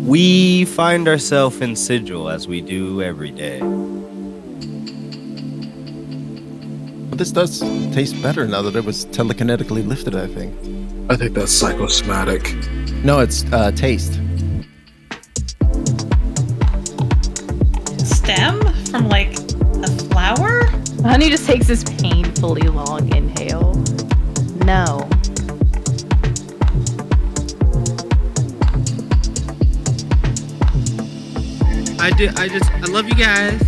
We find ourselves in Sigil as we do every day. But this does taste better now that it was telekinetically lifted, I think. I think that's psychosomatic. No, it's taste. Stem from like a flower? Honey just takes this painfully long inhale. No. I love you guys.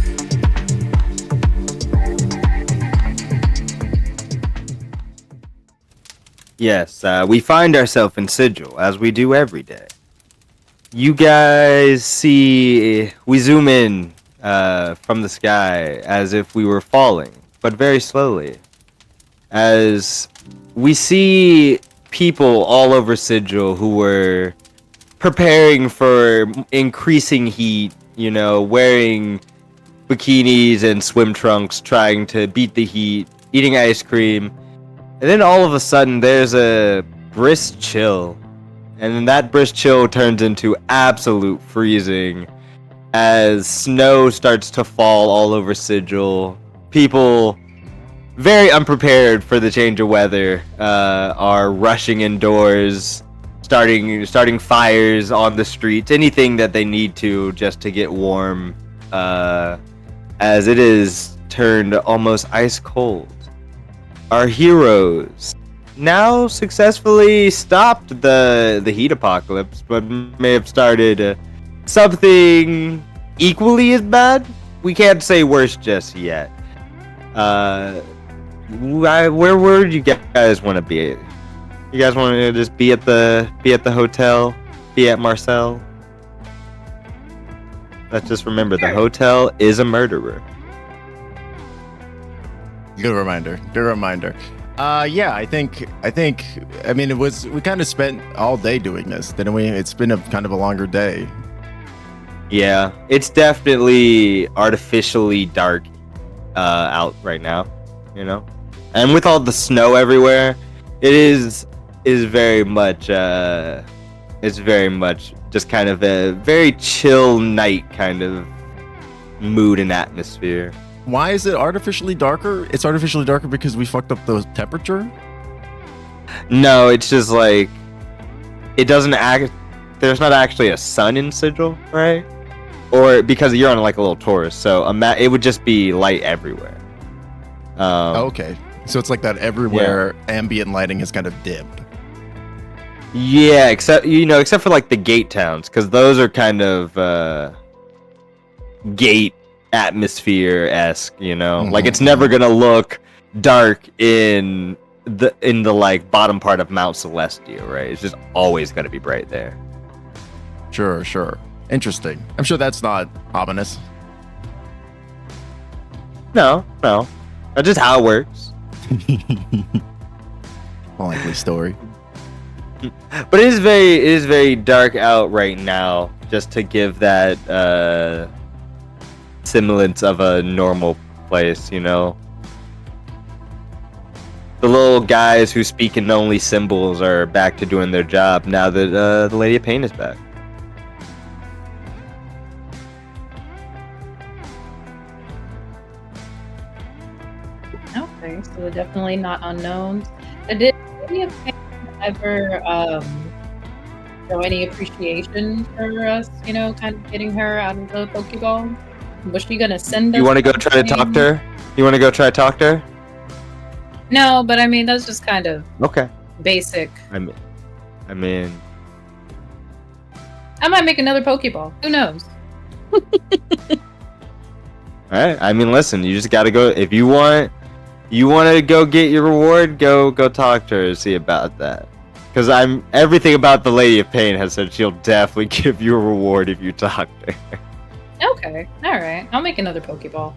Yes, we find ourselves in Sigil as we do every day. You guys see, we zoom in from the sky as if we were falling, but very slowly. As we see people all over Sigil who were preparing for increasing heat, you know, wearing bikinis and swim trunks, trying to beat the heat, eating ice cream. And then all of a sudden there's a brisk chill. And then that brisk chill turns into absolute freezing as snow starts to fall all over Sigil. People, very unprepared for the change of weather, are rushing indoors, starting fires on the streets, anything that they need to just to get warm, as it is turned almost ice cold. Our heroes now successfully stopped the heat apocalypse, but may have started something equally as bad. We can't say worse just yet. Where would you guys want to be? You guys want to just be at the hotel, be at Marcel? Let's just remember the hotel is a murderer. Good reminder. Yeah, I think. I mean, we kind of spent all day doing this, didn't we? It's been a kind of a longer day. Yeah, it's definitely artificially dark out right now, you know, and with all the snow everywhere, it is very much it's very much just kind of a very chill night kind of mood and atmosphere. Why is it artificially darker? It's artificially darker because we fucked up the temperature? No, it's just like it doesn't act. There's not actually a sun in Sigil, right? Or because you're on like a little Taurus, so it would just be light everywhere. Okay, so it's like that everywhere. Yeah. Ambient lighting is kind of dimmed. Yeah, except for like the gate towns, because those are kind of gate atmosphere-esque, you know. Mm-hmm. Like it's never gonna look dark in the like bottom part of Mount Celestial, right? It's just always gonna be bright there. Sure. Interesting. I'm sure that's not ominous. No. That's just how it works. Likely story. But it is very dark out right now, just to give that semblance of a normal place, you know. The little guys who speak in only symbols are back to doing their job now that the Lady of Pain is back. Okay, so they're definitely not unknowns. Did Lady of Pain ever show any appreciation for us, you know, kind of getting her out of the Pokeball? Was she gonna send us? You want to go try to talk to her? No, but I mean that's just kind of okay. Basic. I mean, I might make another Pokeball. Who knows? All right. I mean, listen. You just gotta go. If you want to go get your reward, go talk to her. See about that. Because everything about the Lady of Pain has said she'll definitely give you a reward if you talk to her. Okay, all right. I'll make another Pokeball.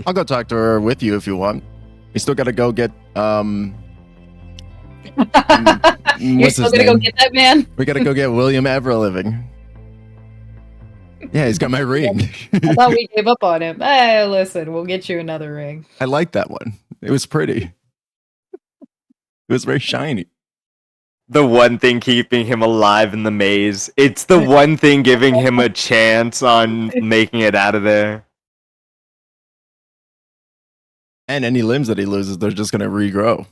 I'll go talk to her with you if you want. We still gotta go get You're still gonna go get that man? We gotta go get William Everliving. Yeah, he's got my ring. I thought we gave up on him. Hey, listen, we'll get you another ring. I like that one. It was pretty. It was very shiny. the one thing keeping him alive in the maze. It's the one thing giving him a chance on making it out of there. And any limbs that he loses, they're just going to regrow.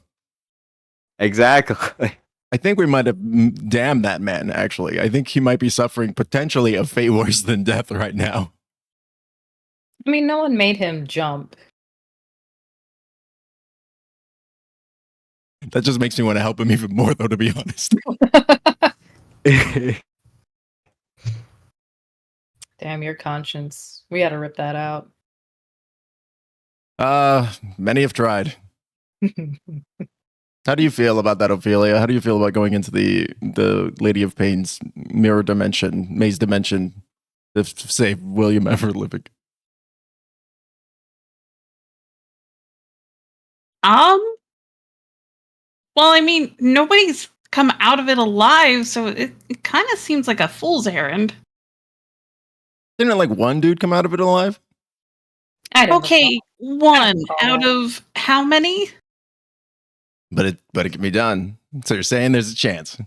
Exactly. I think we might have damned that man, actually. I think he might be suffering potentially a fate worse than death right now. I mean, no one made him jump. That just makes me want to help him even more, though, to be honest. Damn, your conscience. We gotta rip that out. Many have tried. How do you feel about that, Ophelia? How do you feel about going into the Lady of Pain's mirror dimension, maze dimension, to save William Everliving? Well, I mean, nobody's come out of it alive, so it kind of seems like a fool's errand. Didn't like one dude come out of it alive? I don't Okay, know. one recall out that. of how many? But it can be done. So you're saying there's a chance.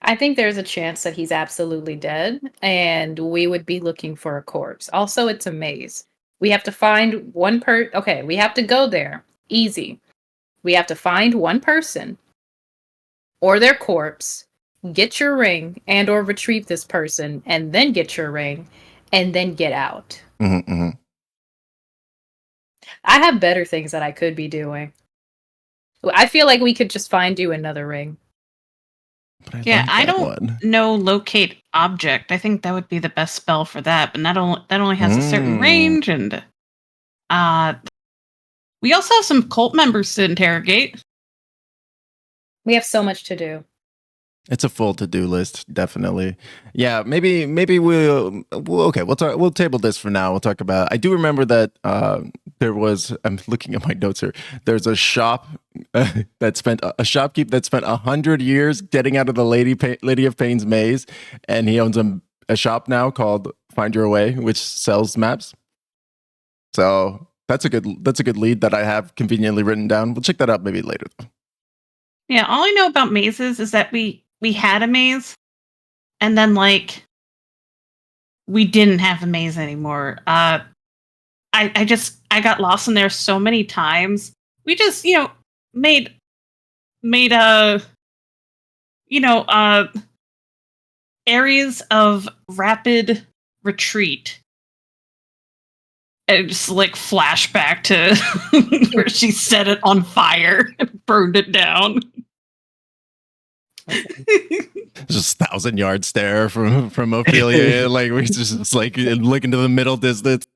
I think there's a chance that he's absolutely dead, and we would be looking for a corpse. Also, it's a maze. We have to find one Okay, we have to go there. Easy. We have to find one person or their corpse, get your ring, and or retrieve this person, and then get your ring, and then get out. Mm-hmm, mm-hmm. I have better things that I could be doing. I feel like we could just find you another ring. But Yeah, like I that don't one. know locate object. I think that would be the best spell for that, but that only has a certain range, and we also have some cult members to interrogate. We have so much to do. It's a full to-do list, definitely. Yeah, maybe we'll okay. We'll table this for now. We'll talk about. I do remember that there was. I'm looking at my notes here. There's a shop that spent a shopkeep that spent 100 years getting out of the Lady of Pain's maze, and he owns a shop now called Find Your Way, which sells maps. So that's a good lead that I have conveniently written down. We'll check that out maybe later, though. Yeah, all I know about mazes is that we had a maze, and then like we didn't have a maze anymore. I got lost in there so many times. We just made areas of rapid retreat. And just like flashback to where she set it on fire and burned it down. Just 1,000-yard stare from Ophelia. Like we just like look into the middle distance.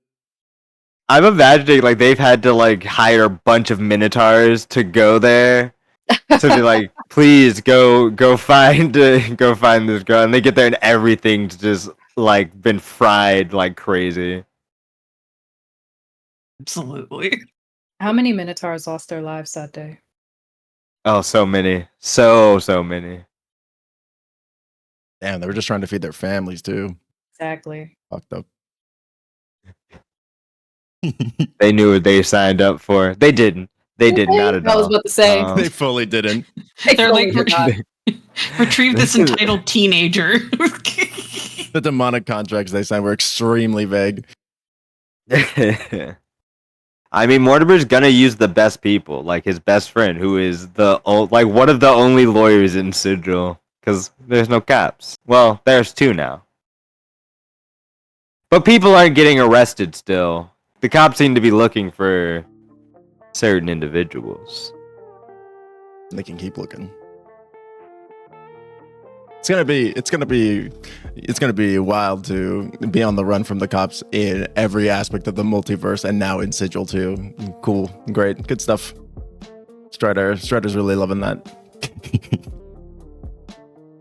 I'm imagining like they've had to like hire a bunch of minotaurs to go there to be like, please go find this girl, and they get there and everything's just like been fried like crazy. Absolutely. How many Minotaurs lost their lives that day? Oh, so many, so many. Damn, they were just trying to feed their families too. Exactly. Fucked up. They knew what they signed up for. They didn't. They did not at all. I was about to say. They fully didn't. They're like, Totally not. retrieve this entitled teenager. The demonic contracts they signed were extremely vague. I mean, Mortimer's gonna use the best people, like his best friend, who is like one of the only lawyers in Sigil, because there's no cops. Well, there's two now, but people aren't getting arrested still. The cops seem to be looking for certain individuals. They can keep looking. It's gonna be wild to be on the run from the cops in every aspect of the multiverse, and now in Sigil too. Cool, great, good stuff. Strider's really loving that.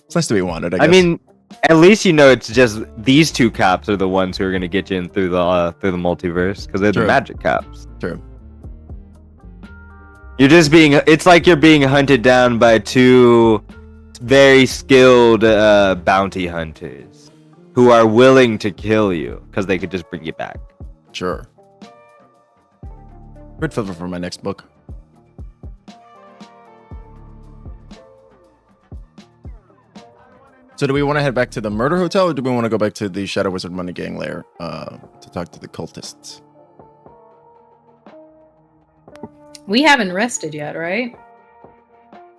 It's nice to be wanted. I guess. I mean, at least you know it's just these two cops are the ones who are gonna get you in through the multiverse, because they're True. the magic cops. True. You're just it's like you're being hunted down by two very skilled bounty hunters who are willing to kill you because they could just bring you back. Sure. Great flavor for my next book. So do we want to head back to the murder hotel, or do we want to go back to the Shadow Wizard Money Gang lair to talk to the cultists? We haven't rested yet, right?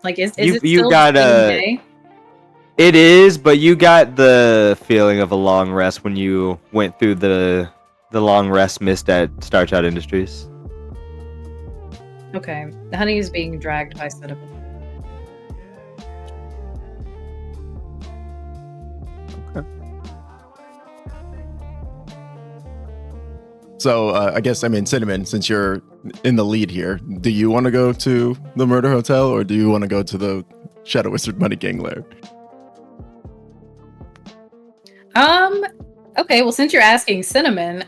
Like, is it You still got the same a- day? It is, but you got the feeling of a long rest when you went through the long rest mist at Starchild Industries. Okay. The honey is being dragged by Cinnamon. So I guess, I mean, Cinnamon, since you're in the lead here, do you want to go to the murder hotel, or do you want to go to the Shadow Wizard Money Gang lair? Okay, well, since you're asking Cinnamon,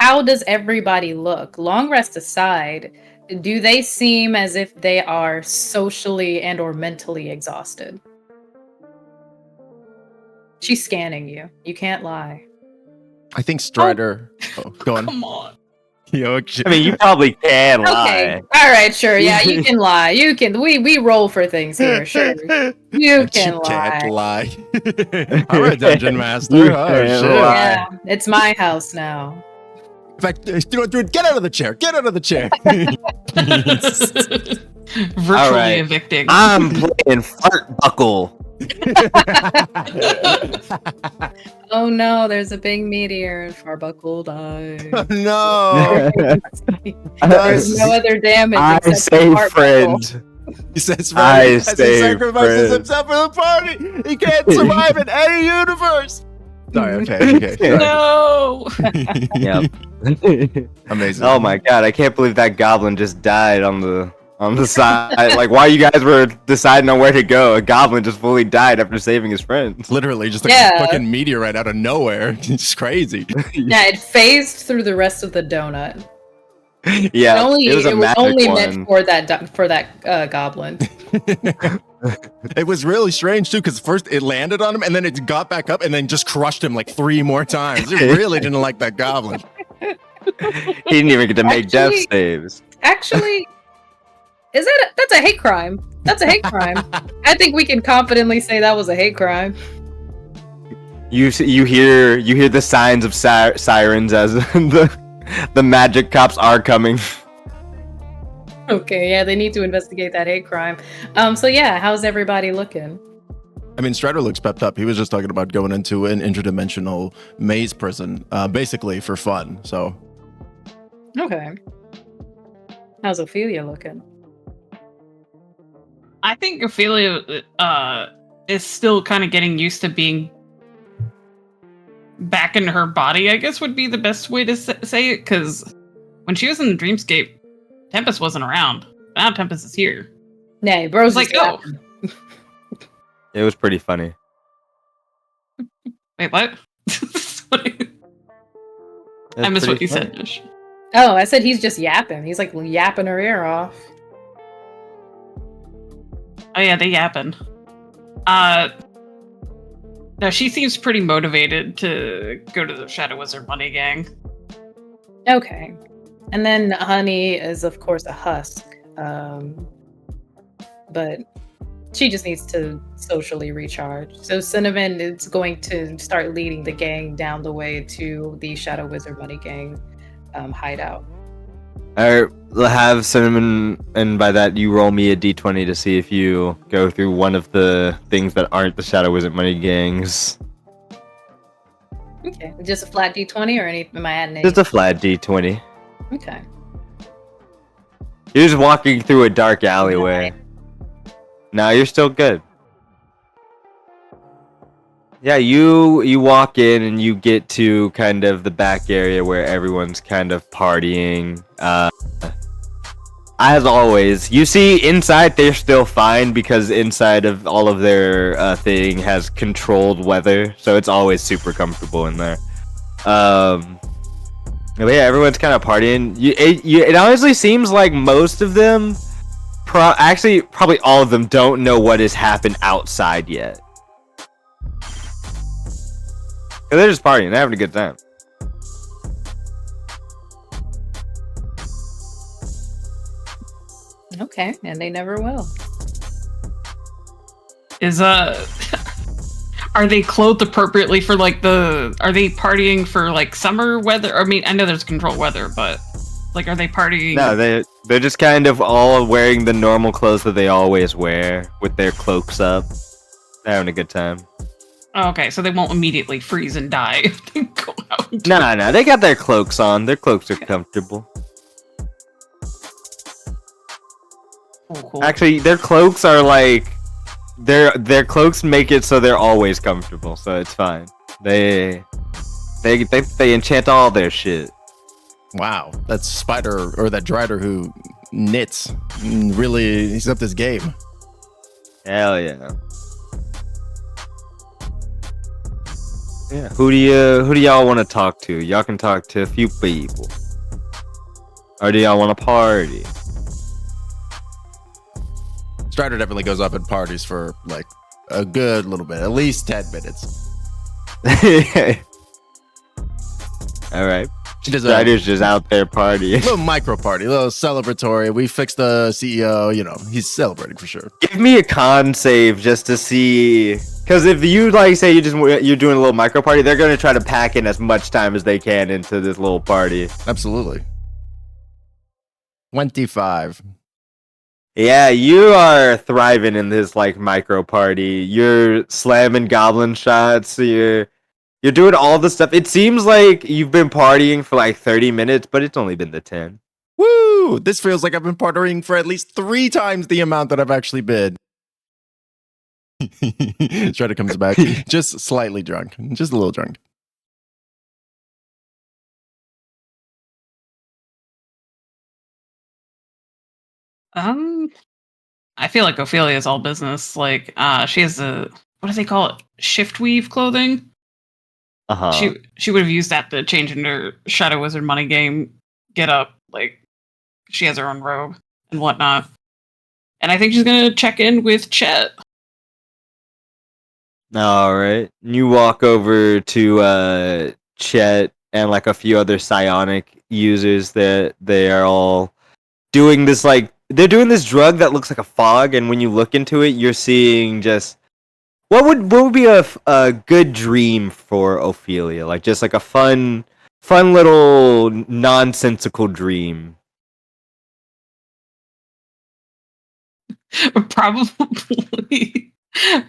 how does everybody look? Long rest aside, do they seem as if they are socially and or mentally exhausted? She's scanning you. You can't lie. I think Strider. Oh, go on. Come on. Yo, I mean, you probably can Okay. lie. All right, sure. Yeah, you can lie. You can. We roll for things here. Sure. You can Can't lie. lie. I'm a dungeon master. You Oh, can't shit. lie. Yeah, it's my house now. In fact, dude, get out of the chair. Get out of the chair. Virtually All right. evicting. I'm playing Fart Buckle. Oh no, there's a big meteor and Farbuckle died. No. There's no other damage I except say for Farbuckle. friend. He says, I as he say sacrifices friend. himself for the party. He can't survive in any universe. Sorry, okay. Sorry. No. Yep. Amazing. Oh my god, I can't believe that goblin just died on the side. Like, while you guys were deciding on where to go, a goblin just fully died after saving his friends. Literally, just like Yeah. a fucking meteorite out of nowhere. It's crazy. Yeah, it phased through the rest of the donut. Yeah, It was magic only one. meant for that goblin. It was really strange too, because first it landed on him and then it got back up and then just crushed him like 3 more times. It really didn't like that goblin. He didn't even get to make death Actually- saves. Actually, that's a hate crime. That's a hate crime. I think we can confidently say that was a hate crime. You hear the signs of sirens as the magic cops are coming. Okay, yeah, they need to investigate that hate crime. So yeah, how's everybody looking? I mean, Strider looks pepped up. He was just talking about going into an interdimensional maze prison, basically for fun. So, Okay. How's Ophelia looking? I think Ophelia is still kind of getting used to being back in her body, I guess would be the best way to say it, because when she was in the dreamscape, Tempest wasn't around. Now Tempest is here. Nay, bro's Like, just oh. laughing. It was pretty funny. Wait, what? I missed what you said, Josh. Oh, I said he's just yapping. He's like yapping her ear off. Oh yeah, they yapping. No, she seems pretty motivated to go to the Shadow Wizard Money Gang. Okay. And then Honey is, of course, a husk. But she just needs to socially recharge. So Cinnamon is going to start leading the gang down the way to the Shadow Wizard Money Gang hideout. Alright, we'll have Cinnamon, and by that you roll me a d20 to see if you go through one of the things that aren't the Shadow Wizard Money Gangs. Okay. Just a flat D20 or any? Am I adding Just a flat d20. Okay. You're just walking through a dark alleyway. No, you're still good. Yeah, you walk in and you get to kind of the back area where everyone's kind of partying. As always, you see inside they're still fine because inside of all of their thing has controlled weather, so it's always super comfortable in there. But yeah, everyone's kind of partying. It honestly seems like most of them, actually probably all of them, don't know what has happened outside yet. They're just partying, they're having a good time. Okay, and they never will. Is Are they clothed appropriately for like the? Are they partying for like summer weather? I mean, I know there's controlled weather, but like, are they partying? No, they're just kind of all wearing the normal clothes that they always wear with their cloaks up. They're having a good time. Oh, okay, so they won't immediately freeze and die if they go out. No, they got their cloaks on. Their cloaks are comfortable. Cool. Actually, their cloaks are like their cloaks make it so they're always comfortable, so it's fine. They enchant all their shit. Wow, that spider or that drider who knits really he's up this game. Hell yeah. Yeah, who do y'all want to talk to? Y'all can talk to a few people. Or do y'all want to party? Strider definitely goes up at parties for like a good little bit, at least 10 minutes. All right. She does Strider's just out there partying. little micro party, a little celebratory. We fixed the CEO, he's celebrating for sure. Give me a con save just to see, because if you like say you're doing a little micro party, they're gonna try to pack in as much time as they can into this little party. Absolutely. 25. Yeah, you are thriving in this like micro party. You're slamming goblin shots. You're doing all the stuff. It seems like you've been partying for like 30 minutes, but it's only been the 10. Woo! This feels like I've been partying for at least 3 times the amount that I've actually been. Strider comes back, just slightly drunk, just a little drunk. I feel like Ophelia is all business. Like, she has what do they call it? Shift weave clothing. She would have used that to change into her Shadow Wizard money game get up. Like, she has her own robe and whatnot. And I think she's gonna check in with Chet. All right. You walk over to Chet and like a few other psionic users that they are all doing this like they're doing this drug that looks like a fog, and when you look into it, you're seeing just what would be a good dream for Ophelia, like just like a fun little nonsensical dream.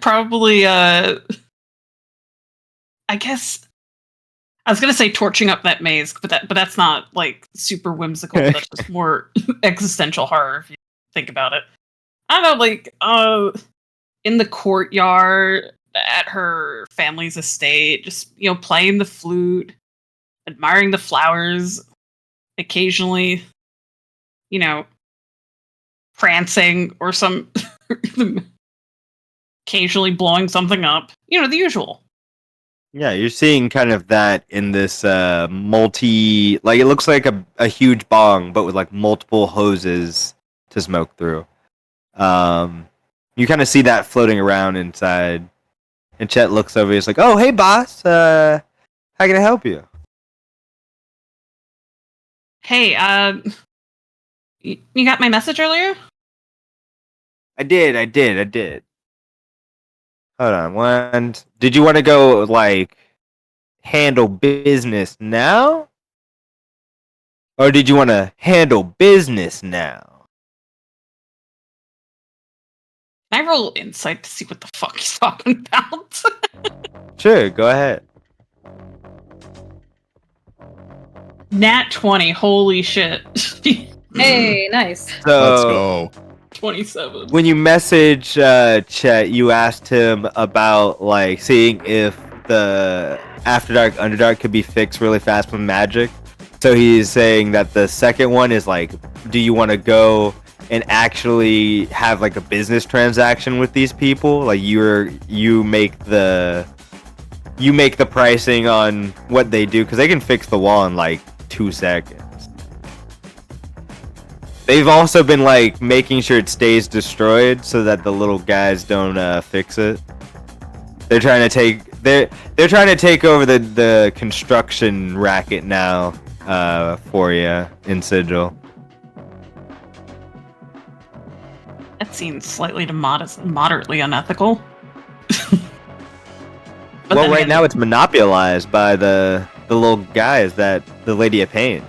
Probably I guess I was gonna say torching up that maze, but that's not like super whimsical. That's just more existential horror if you think about it. I don't know, like in the courtyard at her family's estate, just playing the flute, admiring the flowers, occasionally, prancing or some occasionally blowing something up. The usual. Yeah, you're seeing kind of that in this multi, like it looks like a huge bong, but with like multiple hoses to smoke through. You kind of see that floating around inside, and Chet looks over. He's like, "Oh, hey, boss. How can I help you?" Hey, you got my message earlier? I did. Hold on. One. Did you want to go like handle business now, or did you want to handle business now? Can I roll insight to see what the fuck he's talking about? Sure, go ahead. Nat 20. Holy shit. Hey, nice. So, Let's go. 27. When you message Chet, you asked him about like seeing if the Afterdark Underdark could be fixed really fast with magic. So he's saying that the second one is like, do you want to go and actually have like a business transaction with these people? Like you make the pricing on what they do, because they can fix the wall in like 2 seconds. They've also been like making sure it stays destroyed so that the little guys don't fix it. They're trying to take over the construction racket now for you in Sigil. That seems slightly to moderately unethical. But Well, then right again, now it's monopolized by the little guys that the Lady of Pain.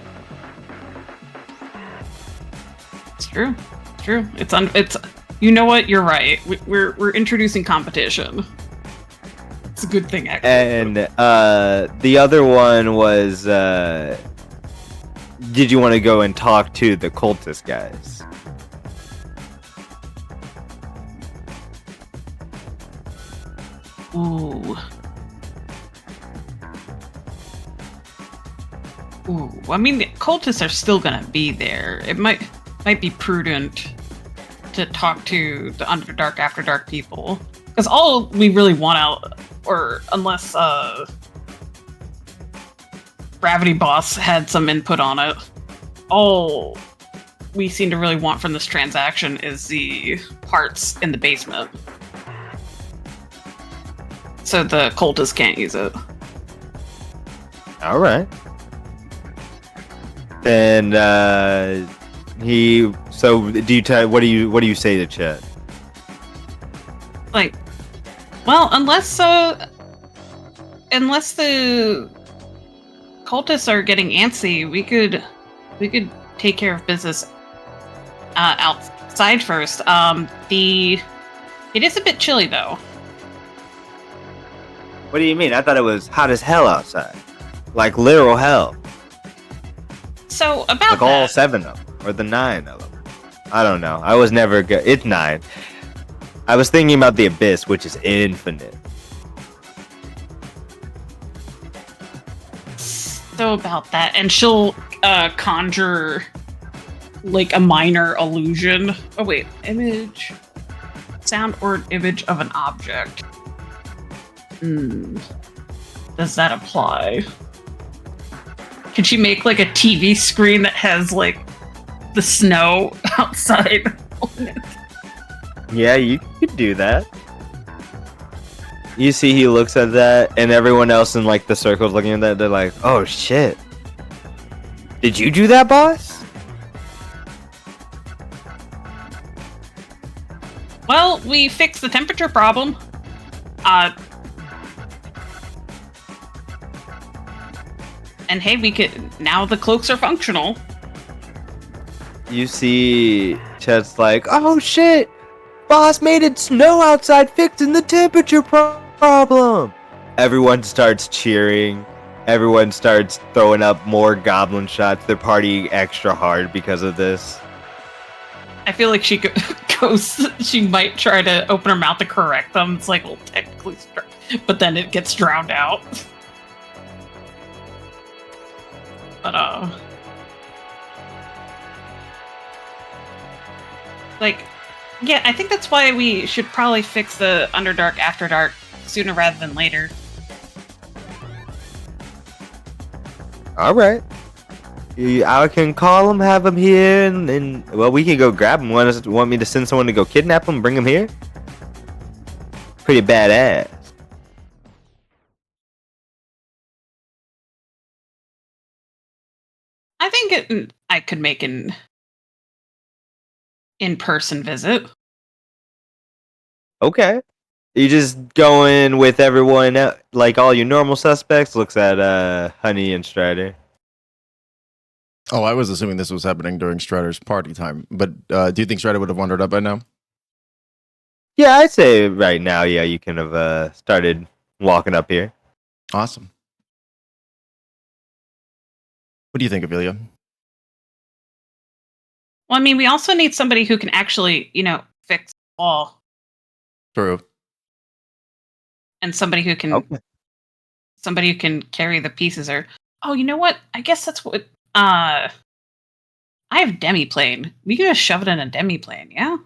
it's true. It's true. It's. You know what? You're right. We're introducing competition. It's a good thing, actually. And the other one was, did you want to go and talk to the cultist guys? Ooh. Ooh. I mean, the cultists are still gonna be there. It might be prudent to talk to the Underdark, Afterdark people, because all we really want out, or unless Gravity Boss had some input on it, all we seem to really want from this transaction is the parts in the basement. So the cultists can't use it. All right. And So do you what do you say to Chet? Like, well, unless the cultists are getting antsy, we could take care of business outside first. It is a bit chilly though. What do you mean? I thought it was hot as hell outside. Like literal hell. So about like all 7 of them, or the 9 of them. I don't know. I was never good. It's 9. I was thinking about the Abyss, which is infinite. So about that, and she'll conjure like a minor illusion. Oh wait, image, sound, or image of an object. Does that apply? Can she make like a TV screen that has like the snow outside on it? Yeah, you could do that. You see, he looks at that, and everyone else in like the circle's looking at that. They're like, "Oh shit! Did you do that, boss?" Well, we fixed the temperature problem. And hey, now the cloaks are functional. You see, Chet's like, "Oh shit! Boss made it snow outside, fixing the temperature problem." Everyone starts cheering. Everyone starts throwing up more goblin shots. They're partying extra hard because of this. I feel like she goes. She might try to open her mouth to correct them. It's like, well, technically, but then it gets drowned out. But like, yeah, I think that's why we should probably fix the Underdark, Afterdark sooner rather than later. All right. I can call him, have him here, and well, we can go grab him. Want me to send someone to go kidnap him, bring him here? Pretty badass. I think I could make an in-person visit. Okay. You just go in with everyone, like all your normal suspects. Looks at Honey and Strider. Oh, I was assuming this was happening during Strider's party time. But do you think Strider would have wandered up by now? Yeah, I'd say right now, yeah, you can have started walking up here. Awesome. What do you think, Ophelia? Well, I mean, we also need somebody who can actually, fix the wall. True. And somebody who can carry the pieces. Or, oh, you know what? I guess that's what. I have demiplane. We can just shove it in a demiplane, yeah?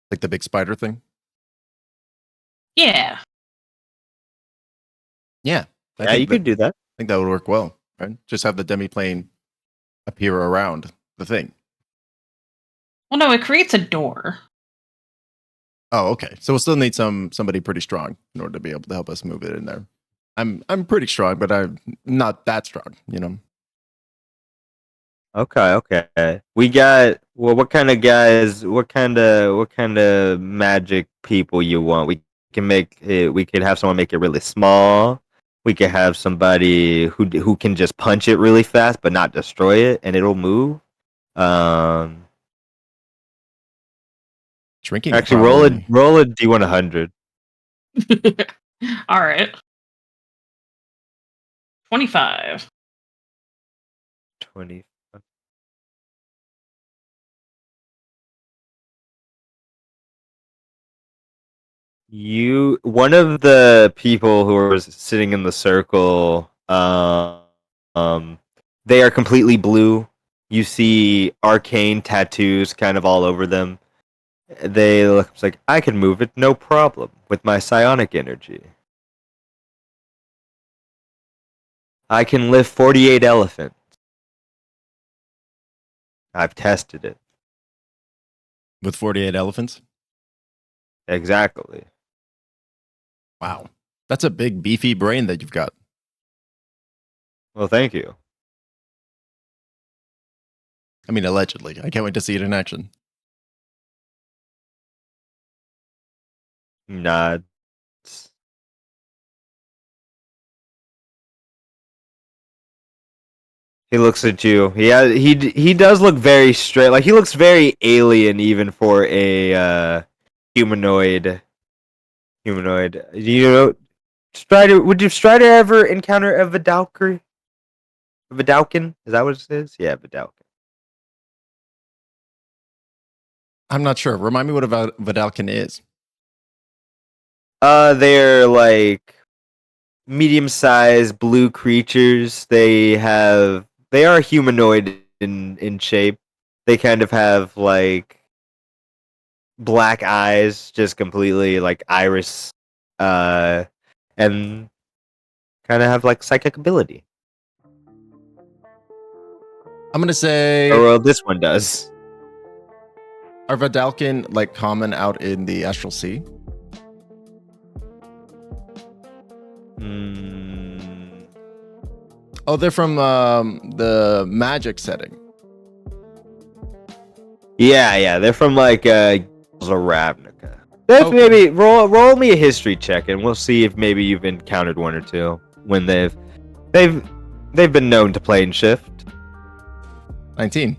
Like the big spider thing? Yeah. Yeah. Yeah, you could do that. I think that would work well, right? Just have the demiplane appear around the thing. Well, no, it creates a door. Oh, okay. So we'll still need somebody pretty strong in order to be able to help us move it in there. I'm pretty strong, but I'm not that strong, Okay. We got what kind of guys? What kind of magic people you want? We can make it, we could have someone make it really small. We could have somebody who can just punch it really fast but not destroy it, and it'll move. Shrinking. Actually, Probably. roll a D100. All right. 25. 20. One of the people who are sitting in the circle, they are completely blue. You see arcane tattoos kind of all over them. They look like, I can move it no problem with my psionic energy. I can lift 48 elephants. I've tested it. With 48 elephants? Exactly. Wow. That's a big, beefy brain that you've got. Well, thank you. I mean, allegedly. I can't wait to see it in action. Nods. He looks at you. He does look very straight. Like he looks very alien, even for a humanoid. Humanoid. You know, Strider. Would Strider ever encounter a Vidalker? Vidalkin? Is that what it is? Yeah, Vidalkin. I'm not sure. Remind me what about Vidalkin is. They're like medium-sized blue creatures. They are humanoid in shape. They kind of have like black eyes, just completely like iris, and kind of have like psychic ability. I'm gonna say, Or well, this one does. are Vidalkin like common out in the astral sea? Oh, they're from the magic setting. Yeah, they're from like Ravnica. That's Okay. maybe roll me a history check, and we'll see if maybe you've encountered one or two when they've been known to play in shift. 19.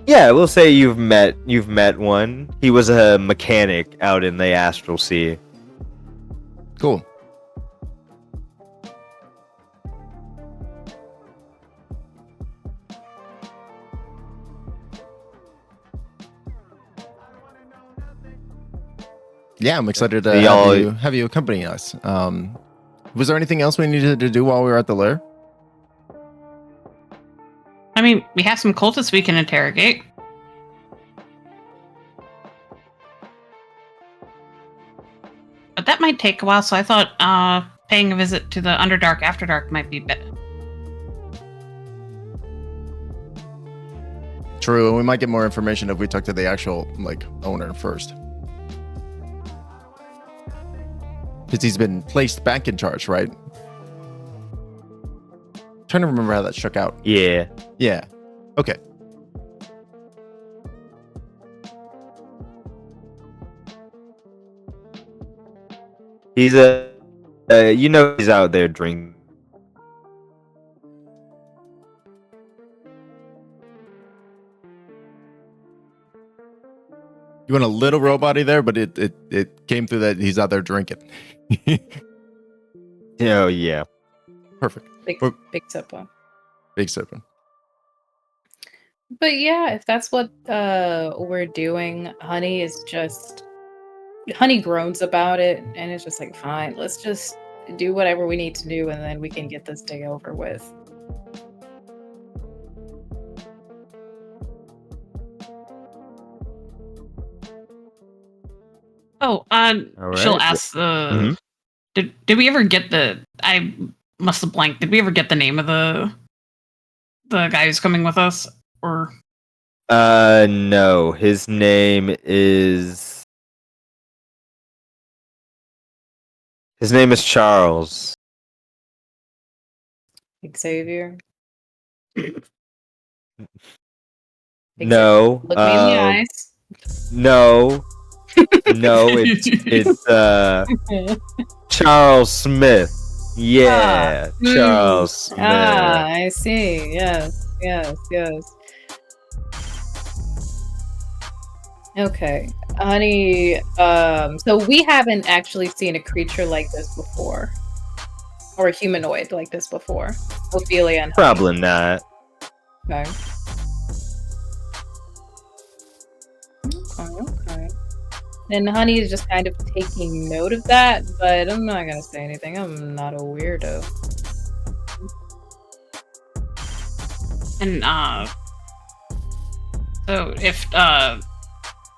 Yeah, we'll say you've met one. He was a mechanic out in the astral sea. Cool. Yeah, I'm excited to have you accompany us. Was there anything else we needed to do while we were at the lair? I mean, we have some cultists we can interrogate. But that might take a while, so I thought paying a visit to the Underdark Afterdark might be better. True, and we might get more information if we talk to the actual like owner first. Because he's been placed back in charge, right? Trying to remember how that shook out. Yeah. Yeah. Okay. He's he's out there drinking. You went a little robot-y there, but it came through that he's out there drinking. Oh yeah. Perfect. Big sipper. Big sipping. But yeah, if that's what we're doing, Honey groans about it, and it's just like, fine, let's just do whatever we need to do, and then we can get this day over with. Oh, All she'll right. ask. Did we ever get the? I must have blanked. Did we ever get the name of the guy who's coming with us? Or No. His name is Charles. Xavier. No. Look me in the eyes. No. No, it's Charles Smith. Yeah, Charles Smith. I see. Yes. Okay, honey. So we haven't actually seen a creature like this before, or a humanoid like this before. Ophelia and Honey. Probably not. Okay. Okay. And Honey is just kind of taking note of that, but I'm not gonna say anything. I'm not a weirdo. And so if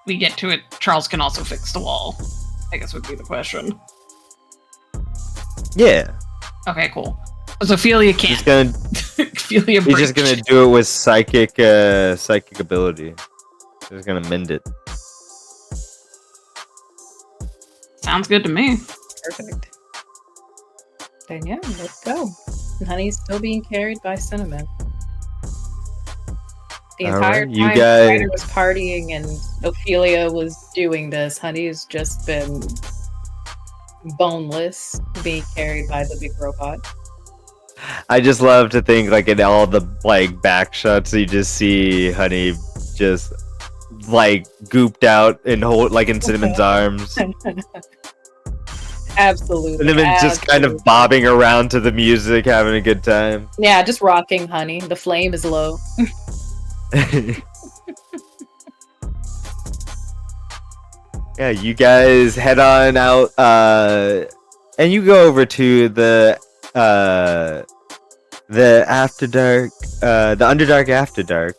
we get to it, Charles can also fix the wall, I guess would be the question. Yeah. Okay, cool. So Ophelia can't. He's gonna. Ophelia He's just gonna do it with psychic ability. He's gonna mend it. Sounds good to me. Perfect. Then yeah, let's go. And Honey's still being carried by Cinnamon. The entire Alright, you time guys- Ryder was partying and Ophelia was doing this, Honey's just been boneless, being carried by the big robot. I just love to think like in all the like back shots you just see Honey just like gooped out and hold like in Cinnamon's arms. Absolutely. Cinnamon's just kind of bobbing around to the music, having a good time. Yeah, just rocking Honey. The flame is low. Yeah, you guys head on out and you go over to the Afterdark, the Underdark Afterdark.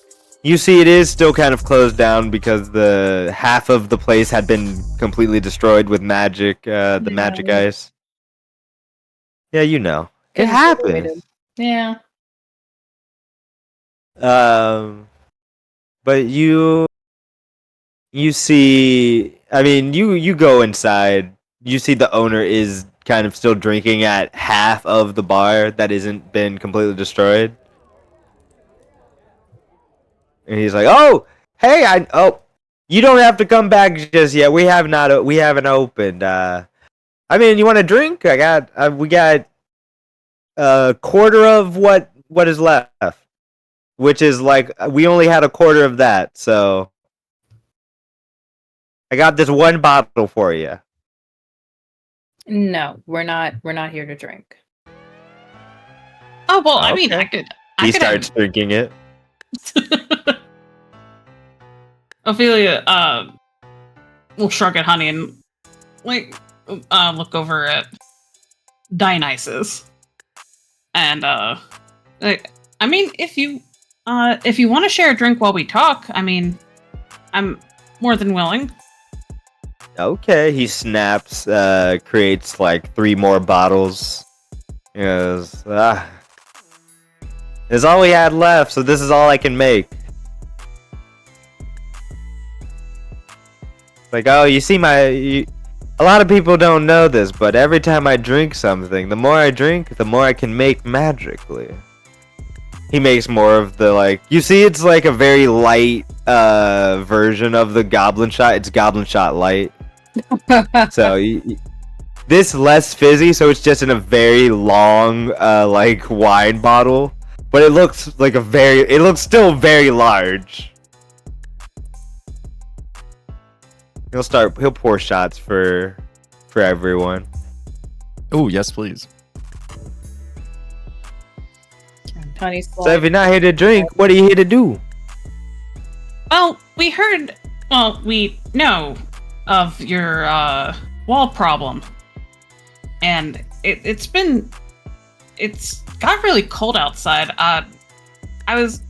You see it is still kind of closed down because the half of the place had been completely destroyed with magic, the magic ice. Yeah, you know. It happens. Yeah. But you see, I mean, you go inside. You see the owner is kind of still drinking at half of the bar that isn't been completely destroyed. And he's like, "Oh, hey, you don't have to come back just yet. We haven't opened. I mean, you want a drink? We got a quarter of what is left, which is like we only had a quarter of that. So I got this one bottle for you." No, we're not here to drink. Oh well, I Okay. mean, I could. He starts drinking it. Ophelia will shrug at Honey and like look over at Dionysus. And like, I mean, if you want to share a drink while we talk, I mean, I'm more than willing. Okay, he snaps, creates like 3 more bottles. He goes, this is all we had left, so this is all I can make. Like, oh, you see a lot of people don't know this, but every time I drink something, the more I drink, the more I can make magically. He makes more of the, like, you see it's like a very light version of the Goblin Shot. It's Goblin Shot Light. So this less fizzy, so it's just in a very long like wine bottle, but it looks like it looks still very large. He'll pour shots for everyone. Oh, yes, please. Honey's So if you're not here to drink, what are you here to do? Well, we know of your wall problem, and it's got really cold outside. I was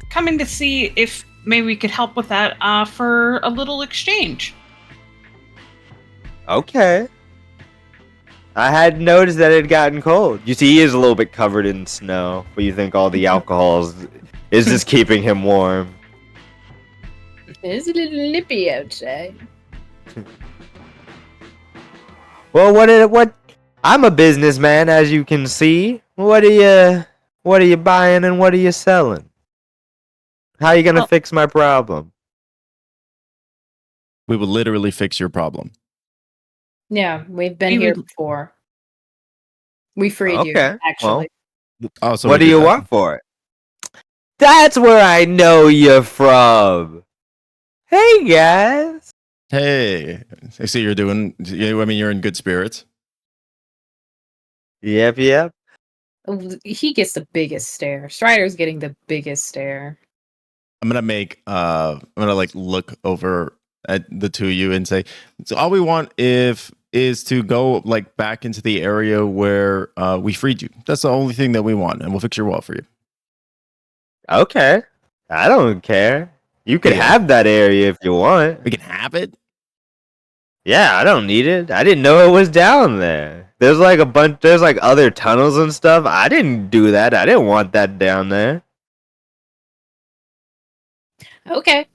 coming to see if maybe we could help with that for a little exchange. Okay. I had noticed that it had gotten cold. You see, he is a little bit covered in snow, but you think all the alcohol is just keeping him warm. It's a little lippy outside. Well, what? I'm a businessman, as you can see. What are you buying and what are you selling? How are you gonna fix my problem? We will literally fix your problem. Yeah, we've been We here would- before. We freed you, Okay, actually. Oh, so what we do did you that. want for it? That's where I know you're from. Hey guys. Hey, I see you're doing. I mean, you're in good spirits. Yep. He gets the biggest stare. Strider's getting the biggest stare. I'm gonna like look over at the two of you and say, so all we want is to go like back into the area where we freed you. That's the only thing that we want, and we'll fix your wall for you. Okay. I don't care. You can Yeah. have that area if you want. We can have it. Yeah, I don't need it. I didn't know it was down there. There's like there's like other tunnels and stuff. I didn't do that. I didn't want that down there. Okay.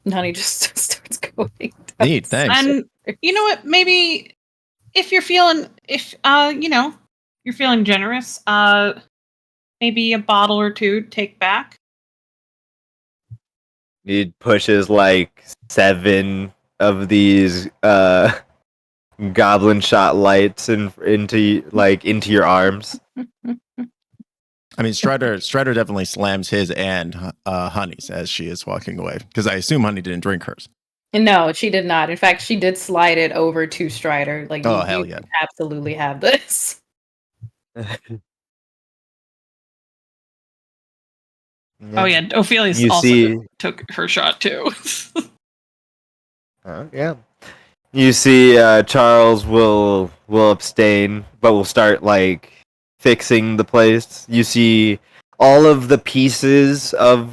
Honey just starts going down. Neat, thanks. And you know what? Maybe if you're feeling, you're feeling generous, maybe a bottle or two to take back. He pushes like 7 of these goblin shot lights into your arms. I mean, Strider definitely slams his and Honey's as she is walking away because I assume Honey didn't drink hers. No, she did not. In fact, she did slide it over to Strider. Like, Oh, you hell yeah. absolutely have this. Oh yeah, Ophelia's You also see- took her shot too. Yeah. You see, Charles will abstain, but will start like fixing the place. You see all of the pieces of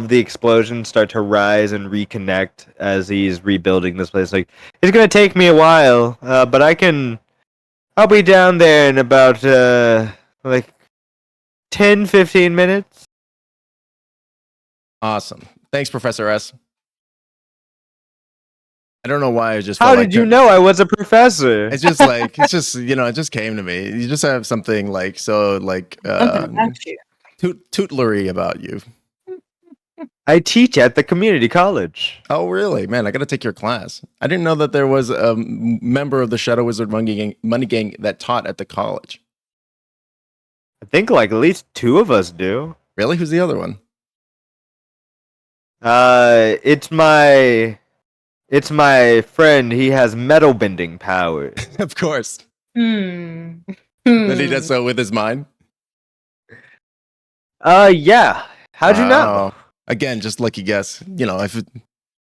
the explosion start to rise and reconnect as he's rebuilding this place. Like, it's gonna take me a while, but I'll be down there in about like 10-15 minutes. Awesome. Thanks, Professor S. I don't know why I just. How felt did like you know I was a professor? It's just like it just came to me. You just have something like so like Something about you. tootlery about you. I teach at the community college. Oh really, man? I got to take your class. I didn't know that there was a member of the Shadow Wizard Money Gang that taught at the college. I think like at least 2 of us do. Really? Who's the other one? It's my friend. He has metal bending powers. Of course. Hmm. Did he does so with his mind? Yeah. How'd you know? Wow. Again, just lucky guess. You know, if it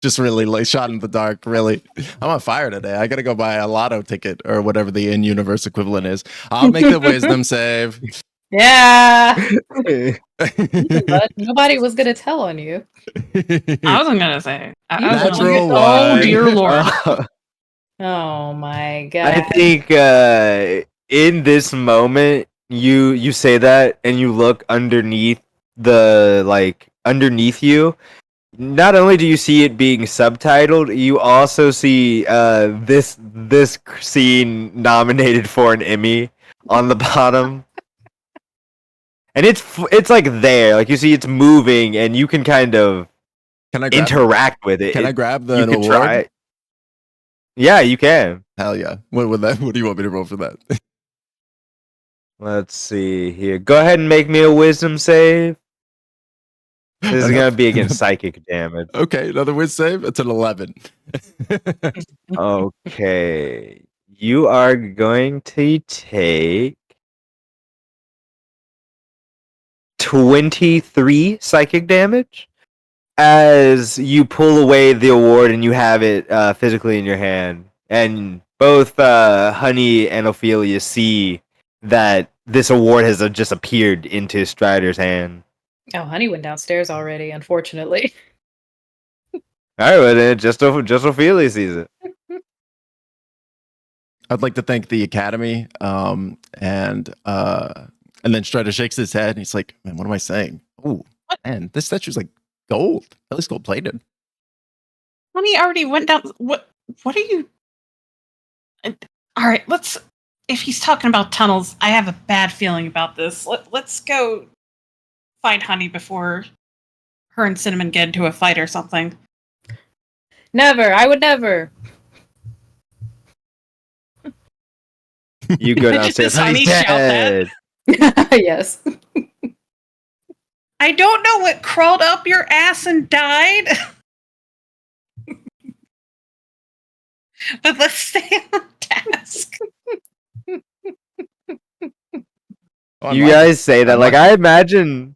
just really like shot in the dark, really. I'm on fire today. I gotta go buy a lotto ticket or whatever the in-universe equivalent is. I'll make the wisdom save. Yeah. But nobody was gonna tell on you. I wasn't gonna say. I was Natural gonna, one. oh dear lord. Oh my god. I think in this moment you say that and you look underneath underneath you. Not only do you see it being subtitled, you also see this scene nominated for an Emmy on the bottom. And it's like there, like you see it's moving and you can kind of Can I grab, interact with it. Can I grab the You can award? try it. Yeah, you can. Hell yeah. What do you want me to roll for that? Let's see here. Go ahead and make me a wisdom save. This is gonna be against psychic damage. Okay, another whiz save. It's an 11. Okay. You are going to take 23 psychic damage as you pull away the award and you have it physically in your hand. And both Honey and Ophelia see that this award has just appeared into Strider's hand. Oh, Honey went downstairs already, unfortunately. All right, well then, just Ophelia sees it. I'd like to thank the Academy, and then Strider shakes his head and he's like, "Man, what am I saying? Oh, man, this statue's like gold, at least gold plated." Honey already went down. What are you? All right, let's. If he's talking about tunnels, I have a bad feeling about this. Let's go find Honey before her and Cinnamon get into a fight or something. Never. I would never. You go Just downstairs. as Honey Honey's shout that. dead. Yes. I don't know what crawled up your ass and died. But let's stay on task. You guys say that like I imagine.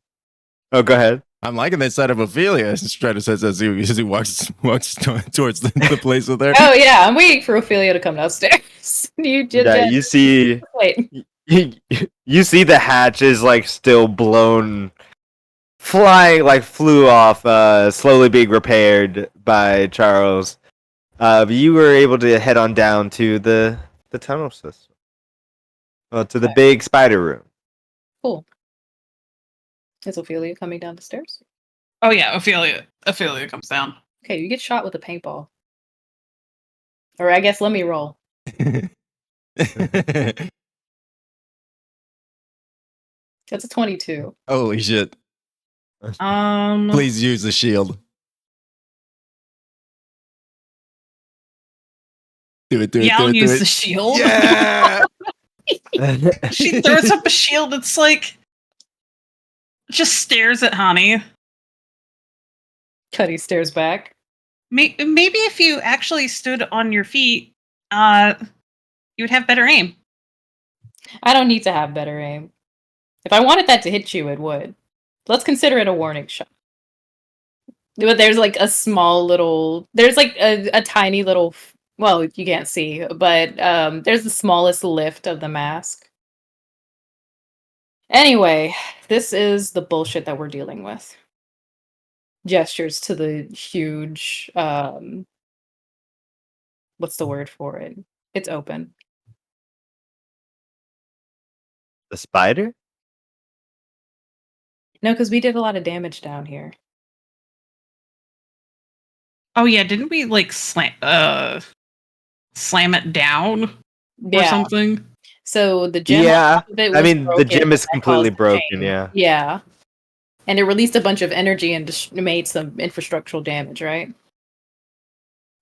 Oh, go ahead. I'm liking the side of Ophelia. Strider says as he walks towards the place with her. Oh yeah, I'm waiting for Ophelia to come downstairs. You did. Yeah, you see. Wait. You see the hatch is like still blown, flying like flew off, slowly being repaired by Charles. But you were able to head on down to the tunnel system. Well, to the big spider room. Cool. Is Ophelia coming down the stairs? Oh yeah, Ophelia comes down. Okay, you get shot with a paintball. Or I guess let me roll. That's a 22. Holy shit. Please use the shield. Do it. Yeah, I'll use the shield. Yeah. She throws up a shield. It's like just stares at Honey. Cuddy stares back. Maybe if you actually stood on your feet, you would have better aim. I don't need to have better aim. If I wanted that to hit you, it would. Let's consider it a warning shot. But there's like a small little... There's like a tiny little... Well, you can't see, but there's the smallest lift of the mask. Anyway, this is the bullshit that we're dealing with. Gestures to the huge... what's the word for it? It's open. The spider? No, because we did a lot of damage down here. Oh yeah, didn't we like slam it down or something? So the gym. Yeah, I mean the broken, gym is that completely caused broken. pain. Yeah. Yeah, and it released a bunch of energy and made some infrastructural damage, right?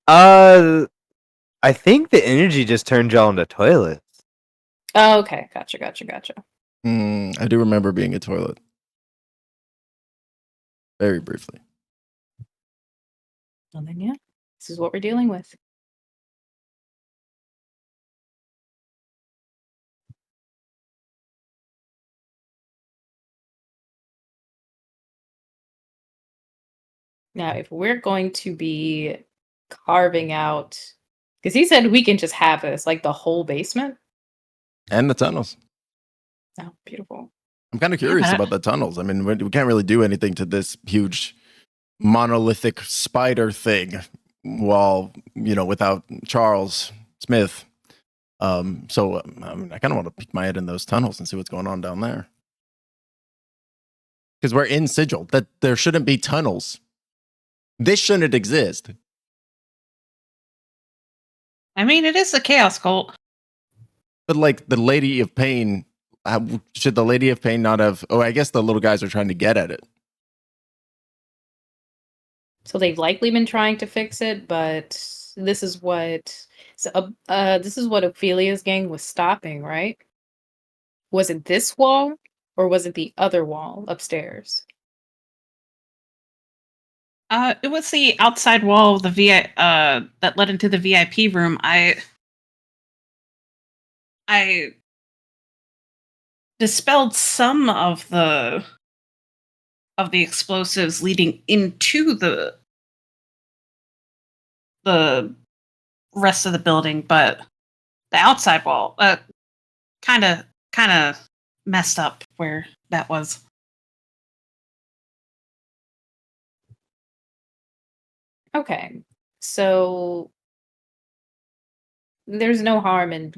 I think the energy just turned y'all into toilets. Oh, okay, gotcha. I do remember being a toilet. Very briefly. Well then, yeah, this is what we're dealing with. Now, if we're going to be carving out, because he said we can just have this, like the whole basement. And the tunnels. Oh, beautiful. I'm kind of curious about the tunnels. I mean, we can't really do anything to this huge monolithic spider thing while, without Charles Smith. So I kind of want to peek my head in those tunnels and see what's going on down there. Because we're in Sigil. That there shouldn't be tunnels. This shouldn't exist. I mean, it is a chaos cult. But like the Lady of Pain, should the Lady of Pain not have... Oh, I guess the little guys are trying to get at it. So they've likely been trying to fix it, but this is what Ophelia's gang was stopping, right? Was it this wall or was it the other wall upstairs? It was the outside wall of the that led into the VIP room. I dispelled some of the explosives leading into the rest of the building, but the outside wall kind of messed up where that was. Okay, so there's no harm in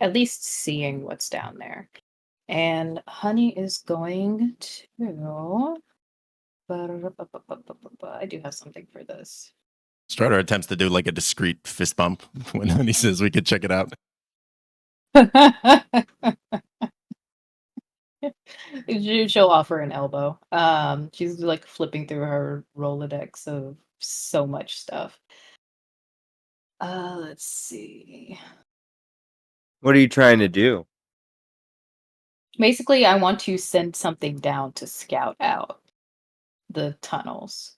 at least seeing what's down there. And Honey is going to... I do have something for this. Strider attempts to do like a discreet fist bump when he says we could check it out. She'll offer an elbow. She's like flipping through her Rolodex of so much stuff. Let's see. What are you trying to do? Basically, I want to send something down to scout out the tunnels,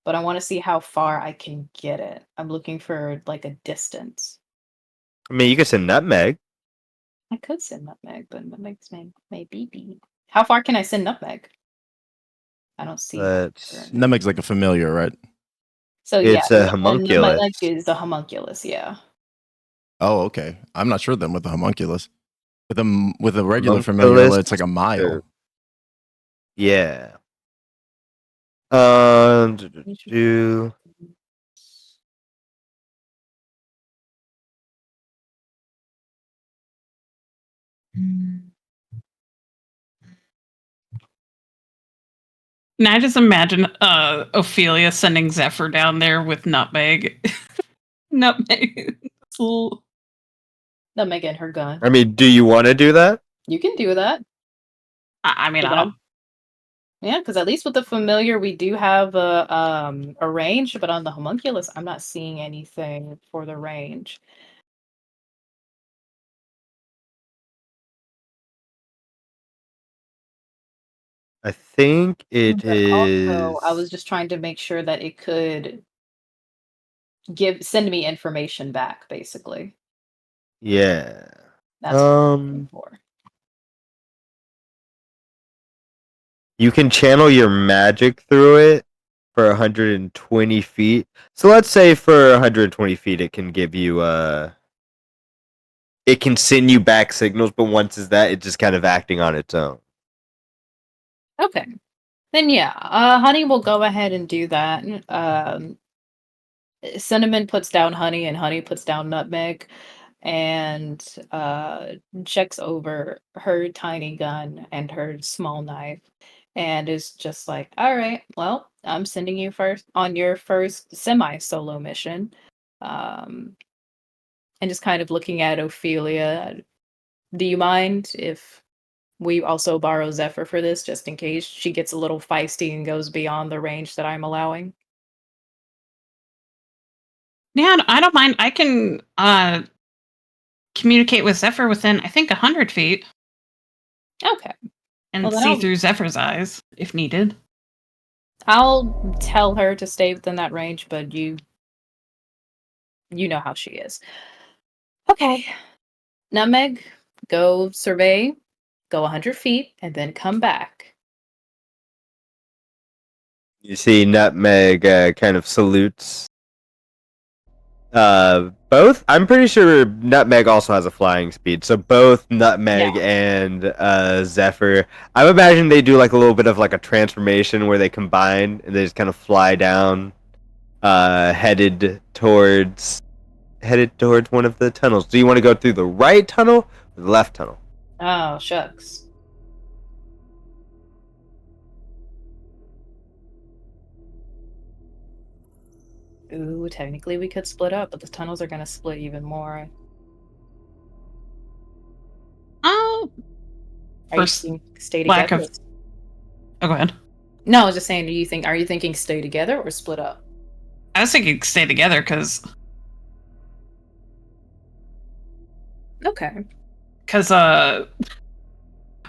but I want to see how far I can get it. I'm looking for like a distance. I mean, you could send Nutmeg. I could send Nutmeg, but Nutmeg's my baby. How far can I send Nutmeg? I don't see her. But Nutmeg's like a familiar, right? So yeah, it's a Nutmeg homunculus. is the homunculus. Yeah. Oh, okay. I'm not sure then with the homunculus. With a regular Homunculus familiar, it's like a mile. Yeah. Do. And I just imagine Ophelia sending Zephyr down there with Nutmeg. Nutmeg. It's a little- Nutmeg and her gun. I mean, do you want to do that? You can do that. I mean, I don't. Yeah, because at least with the familiar, we do have a range, but on the homunculus, I'm not seeing anything for the range. I think it But also, I is. was just trying to make sure that it could send me information back, basically. Yeah. That's what I'm looking for. You can channel your magic through it for 120 feet. So let's say for 120 feet, it can give you it can send you back signals, but once it's that, it's just kind of acting on its own. Okay. Then yeah, Honey will go ahead and do that. Cinnamon puts down Honey and Honey puts down Nutmeg and checks over her tiny gun and her small knife and is just like, all right, well, I'm sending you first on your first semi-solo mission. And just kind of looking at Ophelia. Do you mind if we also borrow Zephyr for this, just in case she gets a little feisty and goes beyond the range that I'm allowing? Yeah, I don't mind. I can communicate with Zephyr within, I think, 100 feet. Okay. And Well, then see through Zephyr's eyes, if needed. I'll tell her to stay within that range, but you know how she is. Okay. Nutmeg, go survey, go 100 feet, and then come back. You see Nutmeg kind of salutes. Both. I'm pretty sure Nutmeg also has a flying speed, so both Nutmeg and Zephyr. I imagine they do like a little bit of like a transformation where they combine and they just kind of fly down, headed towards one of the tunnels. Do you want to go through the right tunnel or the left tunnel? Oh, shucks. Ooh, technically we could split up, but the tunnels are going to split even more. Oh, Are you first thinking stay lack together? of. Oh, go ahead. No, I was just saying, are you thinking stay together or split up? I was thinking stay together because. Okay. Because I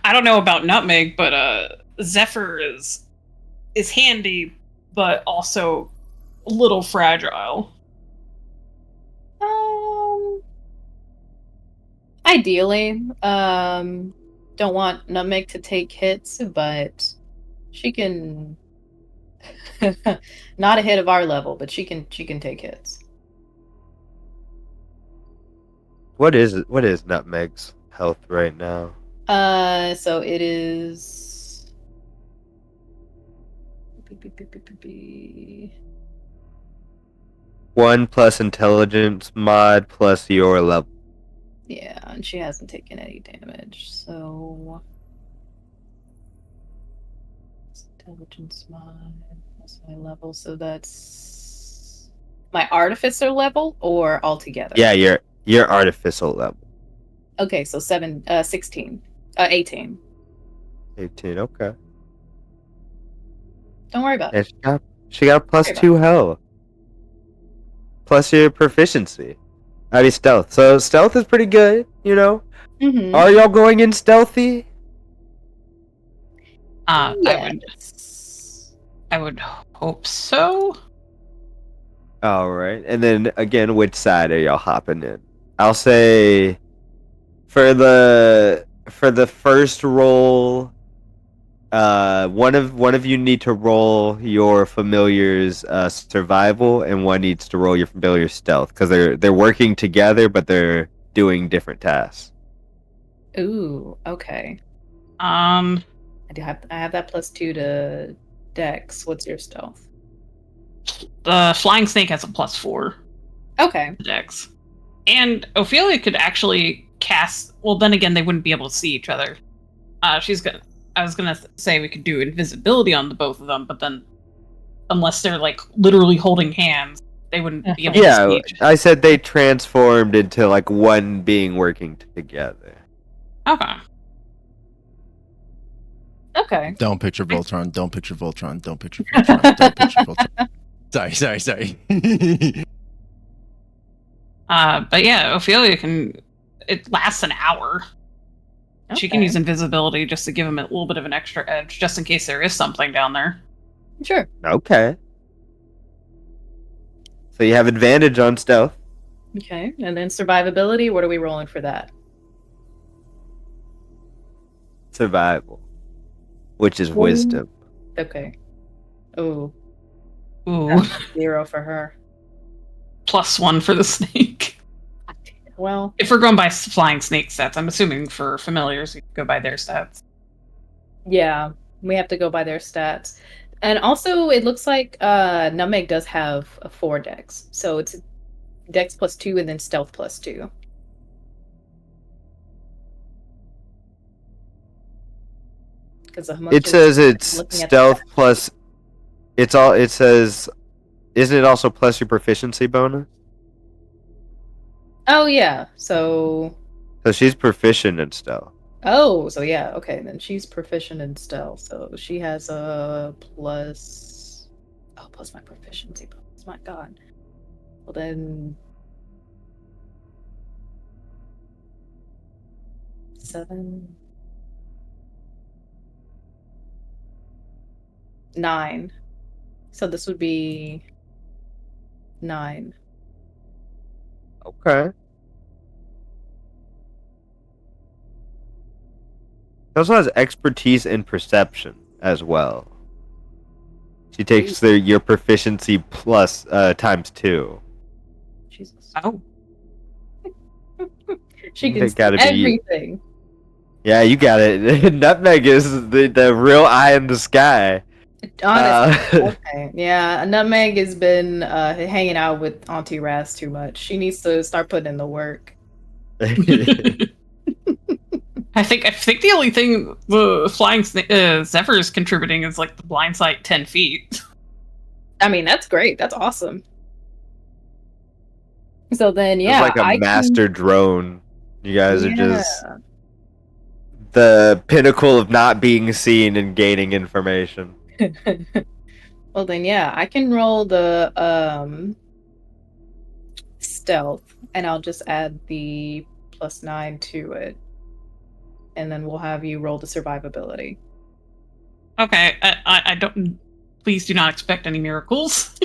don't know about Nutmeg, but Zephyr is handy, but also a little fragile. Ideally, don't want Nutmeg to take hits, but she can. Not a hit of our level, but she can take hits. What is Nutmeg's health right now? So it is 1 plus intelligence mod plus your level. Yeah, and she hasn't taken any damage, so intelligence mod plus my level, so that's my artificer level or altogether? Yeah, your artificial level. Okay, so 16. 18. 18, okay. Don't worry about And it. she got a plus 2 health. plus your proficiency. I mean stealth. So stealth is pretty good, you know. Mm-hmm. Are y'all going in stealthy? Yes. I would hope so. All right. And then again, which side are y'all hopping in? I'll say for the first roll, one of you need to roll your familiar's survival, and one needs to roll your familiar's stealth because they're working together, but they're doing different tasks. Ooh, okay. Um, I have that +2 to Dex. What's your stealth? the flying snake has a +4 Okay. to Dex, and Ophelia could actually cast. Well, then again, they wouldn't be able to see each other. I was gonna say we could do invisibility on the both of them, but then unless they're like literally holding hands, they wouldn't be able to Yeah, see each I said they transformed into like one being working together. Okay. Okay. Don't picture Voltron. Don't picture Voltron. Don't picture Voltron. Don't picture Voltron. Sorry. But yeah, Ophelia can. It lasts an hour. She can Okay. use invisibility just to give him a little bit of an extra edge, just in case there is something down there. Sure. Okay. So you have advantage on stealth. Okay. And then survivability, what are we rolling for that? Survival, which is wisdom. Okay. Ooh, Ooh, that's 0 for her. +1 for the snake. Well, If we're going by flying snake stats, I'm assuming for familiars, we go by their stats. yeah, we have to go by their stats. And also, it looks like Nutmeg does have a 4 Dex. So it's Dex +2 and then Stealth +2. It says it's stealth plus. It says, isn't it also plus your proficiency bonus? Oh, yeah. So she's proficient in stealth. Oh, so yeah, okay, then she's proficient in stealth, so she has a plus. Oh, plus my proficiency bonus. My God. Well then, 7, 9. So this would be 9. Okay. She also has expertise in perception as well. She takes your proficiency plus times 2. Jesus. Oh. She can They see gotta be- everything. Yeah, you got it. Nutmeg is the real eye in the sky. Honestly, okay. Yeah, Nutmeg has been hanging out with Auntie Raz too much. She needs to start putting in the work. I think the only thing the flying Zephyr is contributing is like the blind sight 10 feet. I mean, that's great. That's awesome. So then, yeah, It's like a master drone. You guys are just the pinnacle of not being seen and gaining information. Well then, yeah, I can roll the stealth, and I'll just add the +9 to it, and then we'll have you roll the survivability. Okay, I don't. Please do not expect any miracles.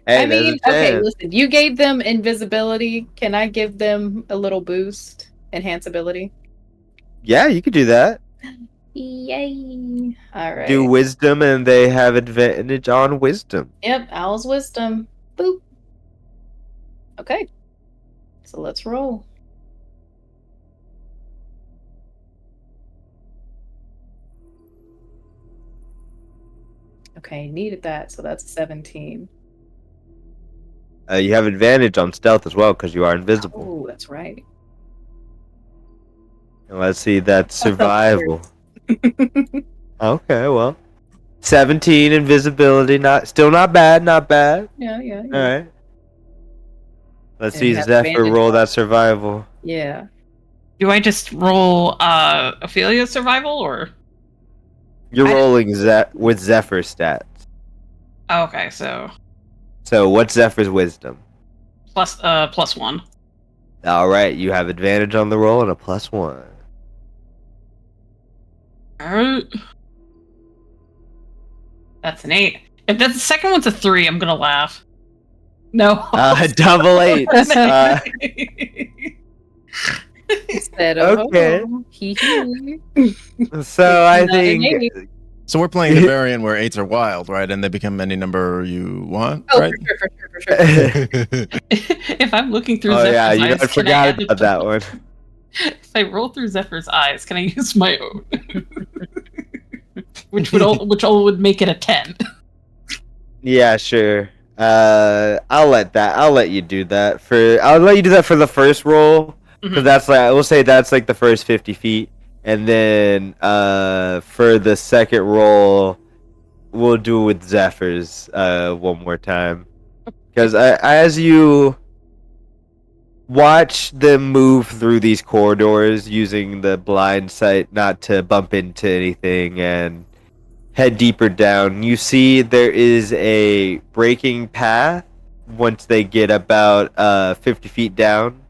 Hey, I mean, okay, listen, you gave them invisibility. Can I give them a little boost? Enhance ability? Yeah, you could do that. Yay. Alright. Do wisdom, and they have advantage on wisdom. Yep, Owl's wisdom. Boop. Okay. So let's roll. Okay, needed that, so that's 17. You have advantage on stealth as well because you are invisible. Oh, that's right. And let's see, that's survival. Okay, well, 17 invisibility, still not bad, not bad. Yeah. All right. Let's And see you have Zephyr advantage roll on- that survival. Yeah. Do I just roll Ophelia's survival or? You're I- rolling with Zephyr stats. Oh, okay, so So what's Zephyr's wisdom? +1. All right, you have advantage on the roll and a +1. Alright. That's an 8. If the second one's a 3, I'm gonna laugh. No. Double 8. Instead Okay. hee hee. So I Not an think 8. So we're playing the variant where 8s are wild, right? And they become any number you want, Oh, right? for sure. If I'm looking through oh Zephyr's yeah, you know, eyes, I can I forgot add about that one. If I roll through Zephyr's eyes, can I use my own? which would make it a 10. Yeah, sure. I'll let you do that I'll let you do that for the first roll. Because that's like, I will say that's like the first 50 feet. And then for the second roll, we'll do it with Zephyr's one more time. Because as you watch them move through these corridors using the blind sight not to bump into anything and head deeper down, you see there is a breaking path once they get about 50 feet down.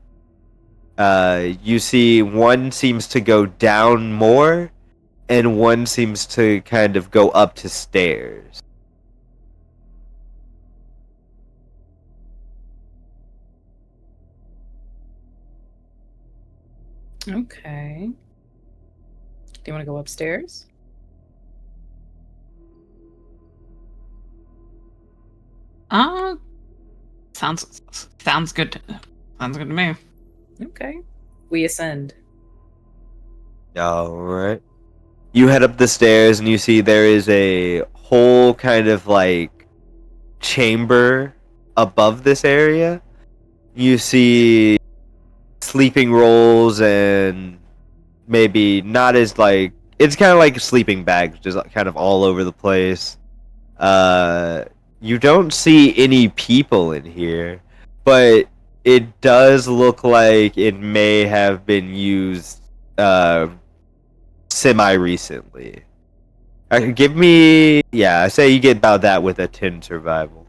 You see one seems to go down more, and one seems to kind of go up to stairs. Okay. Do you want to go upstairs? Sounds good. Sounds good to me. Okay. We ascend. Alright. You head up the stairs and you see there is a whole kind of like chamber above this area. You see sleeping rolls and maybe not as like, it's kind of like sleeping bags just kind of all over the place. You don't see any people in here, but it does look like it may have been used semi recently. Give me, yeah, I say you get about that with a 10 survival.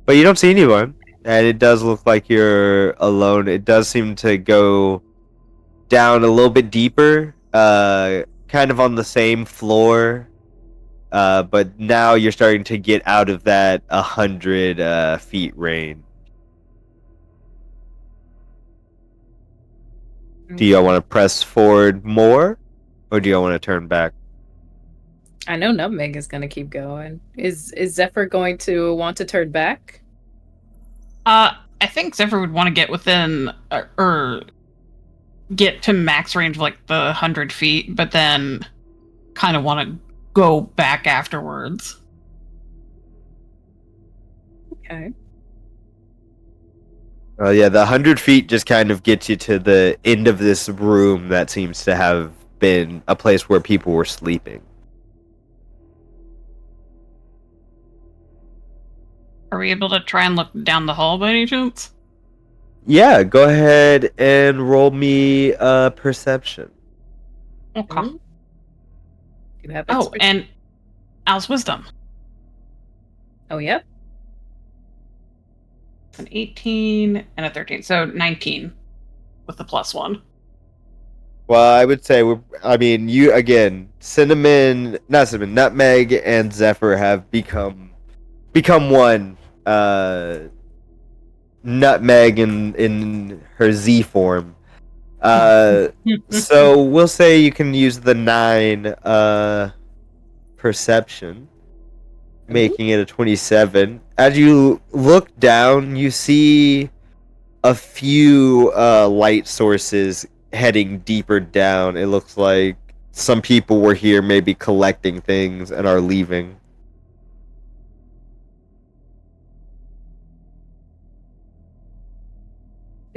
But you don't see anyone, and it does look like you're alone. It does seem to go down a little bit deeper, kind of on the same floor, but now you're starting to get out of that 100 feet range. Do y'all want to press forward more, or do y'all want to turn back? I know Nutmeg is going to keep going. Is Zephyr going to want to turn back? I think Zephyr would want to get within or get to max range of like the 100 feet, but then kind of want to go back afterwards. Okay. Yeah, the 100 feet just kind of gets you to the end of this room that seems to have been a place where people were sleeping. Are we able to try and look down the hall by any chance? Yeah, go ahead and roll me perception. Okay. Do you have Oh, and Al's wisdom. Oh, yep. An 18 and a 13, so 19 with the +1. Well, I would say you again, Nutmeg and Zephyr have become one. Nutmeg in her Z form. So we'll say you can use the 9 perception, making it a 27. As you look down, you see a few light sources heading deeper down. It looks like some people were here maybe collecting things and are leaving.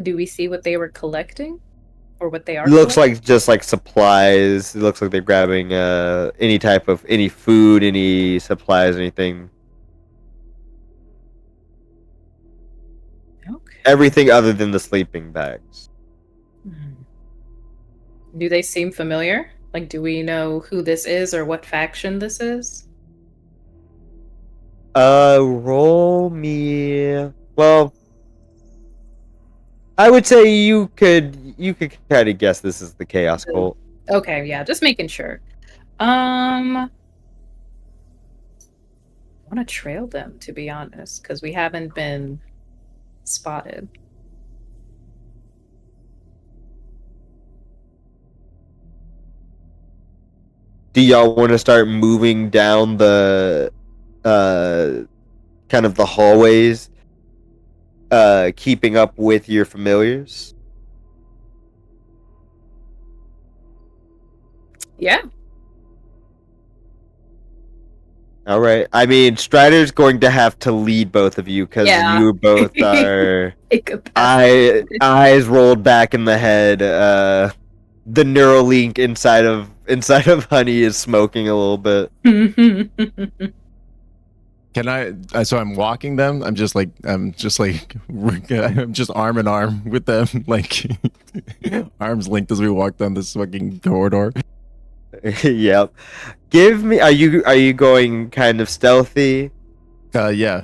Do we see what they were collecting? Or what they are Looks collecting? like just like supplies. It looks like they're grabbing any food, any supplies, anything. Okay. Everything other than the sleeping bags. Do they seem familiar? Like, do we know who this is or what faction this is? Roll me. Well, I would say you could kind of guess this is the Chaos Cult. Okay, yeah, just making sure. I want to trail them, to be honest, because we haven't been spotted. Do y'all want to start moving down the kind of the hallways, keeping up with your familiars? Yeah. All right. I mean, Strider's going to have to lead both of you because Yeah. you both are Incapacitated. eyes rolled back in the head. The Neuralink inside of Honey is smoking a little bit. Can so I'm walking them. I'm just I'm just arm in arm with them, like arms linked as we walk down this fucking corridor. Yep. Give me. Are you going kind of stealthy? Yeah.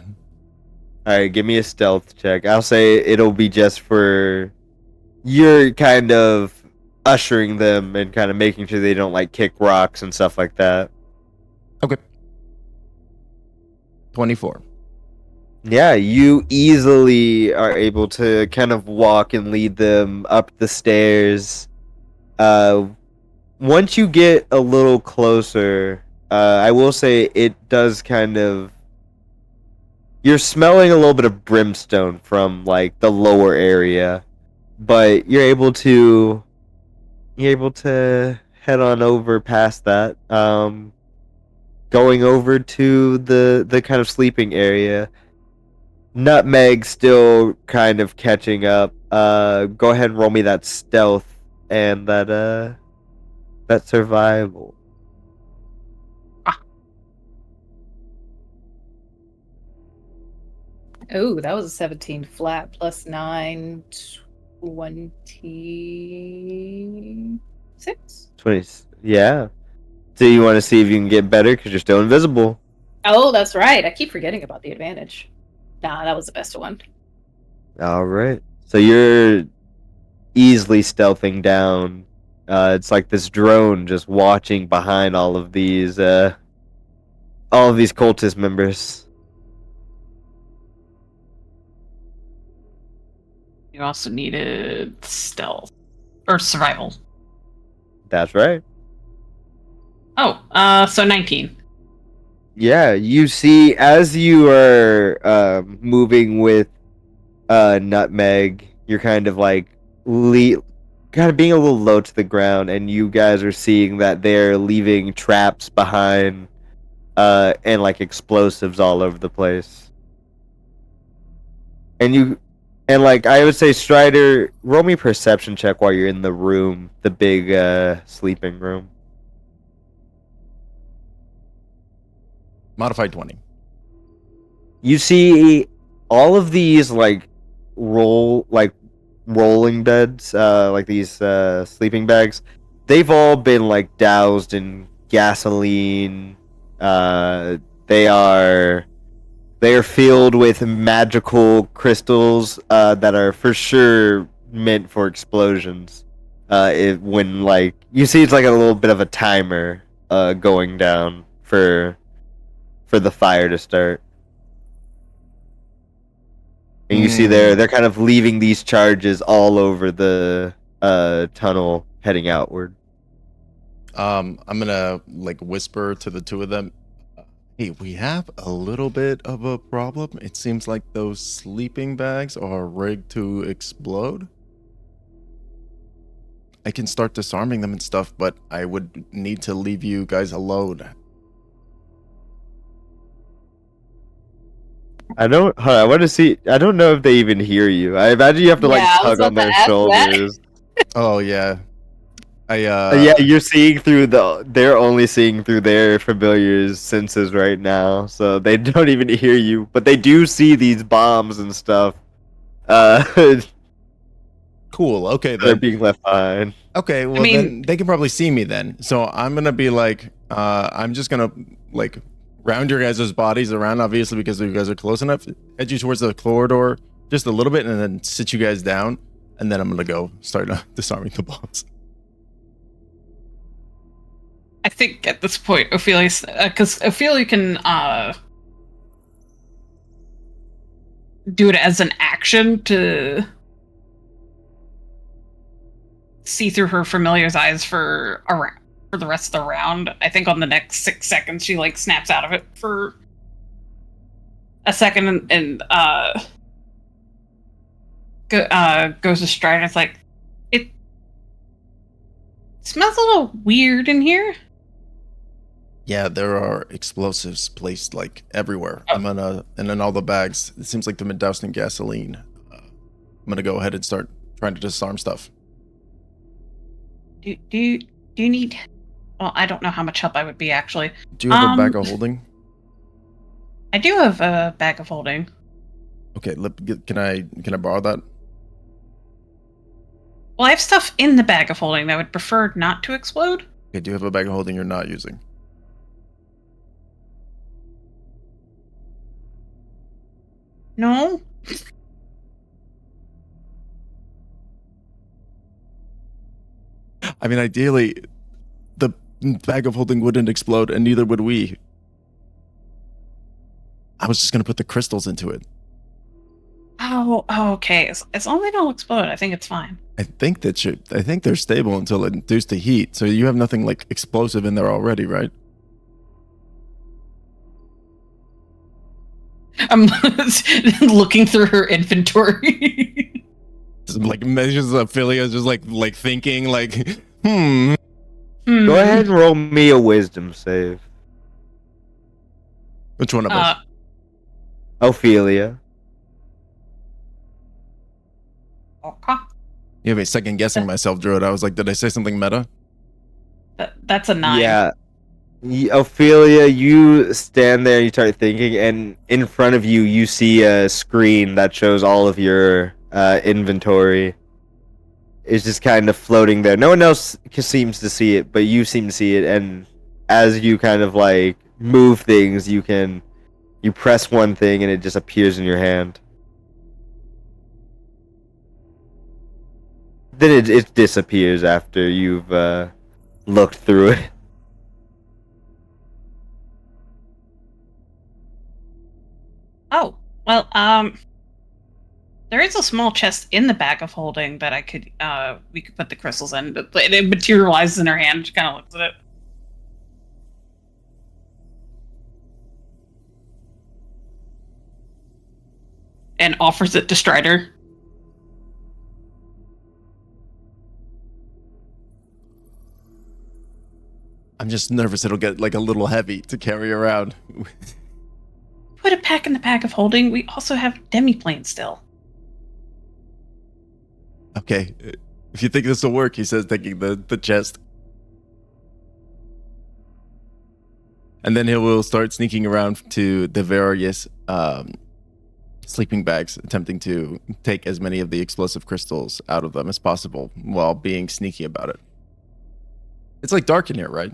All right. Give me a stealth check. I'll say it'll be just for you're kind of ushering them and kind of making sure they don't like kick rocks and stuff like that. Okay. 24. Yeah, you easily are able to kind of walk and lead them up the stairs. Once you get a little closer, I will say it does kind of. You're smelling a little bit of brimstone from like the lower area, but you're able to head on over past that. Going over to the kind of sleeping area. Nutmeg still kind of catching up. Go ahead and roll me that stealth and that survival. Oh, that was a 17 flat plus 9, 26. 20. Yeah. So you want to see if you can get better because you're still invisible. Oh, that's right. I keep forgetting about the advantage. Nah, that was the best one. All right. So you're easily stealthing down. It's like this drone just watching behind all of these cultist members. You also needed stealth or survival. That's right. Oh, so 19. Yeah, you see as you are moving with Nutmeg, you're kind of like kind of being a little low to the ground, and you guys are seeing that they're leaving traps behind and like explosives all over the place. And like I would say, Strider, roll me a perception check while you're in the room, the big sleeping room. Modified 20. You see all of these like rolling beds, like these sleeping bags. They've all been like doused in gasoline. They are filled with magical crystals that are for sure meant for explosions. When like you see, it's like a little bit of a timer going down for the fire to start. And you see they're kind of leaving these charges all over the tunnel heading outward. I'm gonna like whisper to the two of them. Hey, we have a little bit of a problem. It seems like those sleeping bags are rigged to explode. I can start disarming them and stuff, but I would need to leave you guys alone. I want to see. I don't know if they even hear you. I imagine you have to like tug on their shoulders. Oh yeah. Yeah, you're seeing through they're only seeing through their familiars' senses right now, so they don't even hear you, but they do see these bombs and stuff. Cool. Okay, they're then. being left behind. Okay, well then they can probably see me then. So I'm gonna be like, I'm just gonna like round your guys' bodies around, obviously, because you guys are close enough. Head you towards the corridor just a little bit, and then sit you guys down. And then I'm gonna go start disarming the bombs. I think at this point, Ophelia, because Ophelia can do it as an action to see through her familiar's eyes for the rest of the round. I think on the next 6 seconds, she like snaps out of it for a second and goes to stride. And it's like, it smells a little weird in here. Yeah, there are explosives placed like everywhere. Oh. And in all the bags. It seems like they've been doused in gasoline. I'm gonna go ahead and start trying to disarm stuff. Do you need? Well, I don't know how much help I would be actually. Do you have a bag of holding? I do have a bag of holding. Okay, can I borrow that? Well, I have stuff in the bag of holding that I would prefer not to explode. Okay, do you have a bag of holding you're not using? No. I mean, ideally, the bag of holding wouldn't explode, and neither would we. I was just gonna put the crystals into it. Oh, okay. As long as they don't explode, I think it's fine. I think they're stable until induced to heat. So you have nothing like explosive in there already, right? I'm looking through her inventory. Just like measures Ophelia, just like thinking, like, Go ahead and roll me a wisdom save. Which one of us? Ophelia. Okay. You have me second guessing myself, Druid. I was like, did I say something meta? That's a 9. Yeah. Ophelia, you stand there, you start thinking, and in front of you, you see a screen that shows all of your inventory. It's just kind of floating there. No one else seems to see it, but you seem to see it, and as you kind of like move things, you press one thing and it just appears in your hand. Then it disappears after you've looked through it. Oh, well, there is a small chest in the bag of holding that we could put the crystals in, but it materializes in her hand. She kind of looks at it. And offers it to Strider. I'm just nervous it'll get like a little heavy to carry around. Put it back in the bag of holding. We also have demiplane still. Okay, if you think this will work, he says, taking the chest. And then he will start sneaking around to the various sleeping bags, attempting to take as many of the explosive crystals out of them as possible while being sneaky about it. It's like dark in here, right?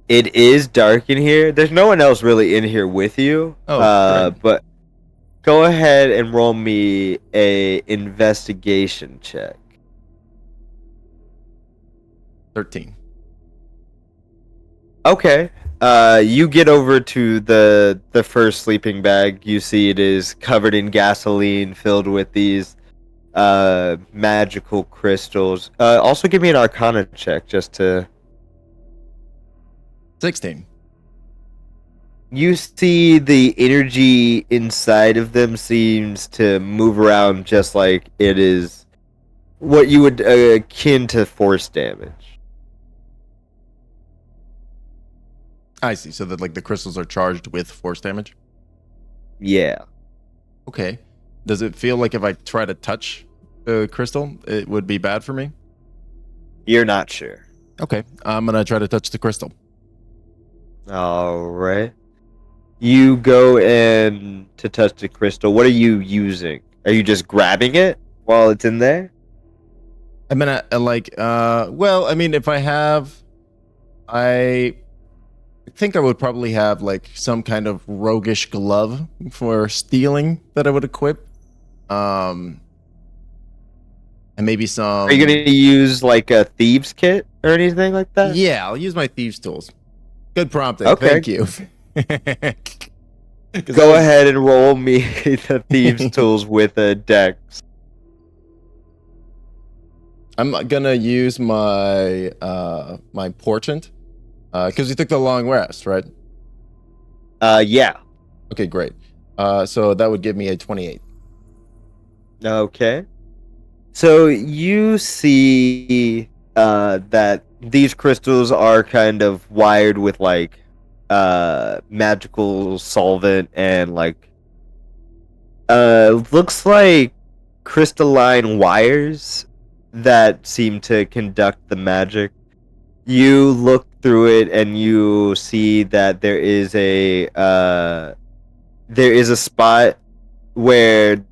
It is dark in here. There's no one else really in here with you. But go ahead and roll me a investigation check. 13. Okay. You get over to the first sleeping bag. You see it is covered in gasoline, filled with these magical crystals. Also give me an Arcana check just to... 16. You see the energy inside of them seems to move around just like it is what you would akin to force damage. I see. So that like the crystals are charged with force damage? Yeah. Okay. Does it feel like if I try to touch the crystal, it would be bad for me? You're not sure. Okay. I'm going to try to touch the crystal. Alright. You go in to touch the crystal. What are you using? Are you just grabbing it while it's in there? I'm gonna well, I mean, if think I would probably have like some kind of roguish glove for stealing that I would equip. And maybe some. Are you gonna use like a thieves kit or anything like that? Yeah, I'll use my thieves tools. Good prompting. Okay. Thank you. Go ahead and roll me the thieves tools with a dex. I'm gonna use my my portent because you took the long rest, right? Yeah. Okay, great. So that would give me a 28. Okay. So you see that these crystals are kind of wired with like magical solvent and like looks like crystalline wires that seem to conduct the magic. You look through it and you see that there is a spot where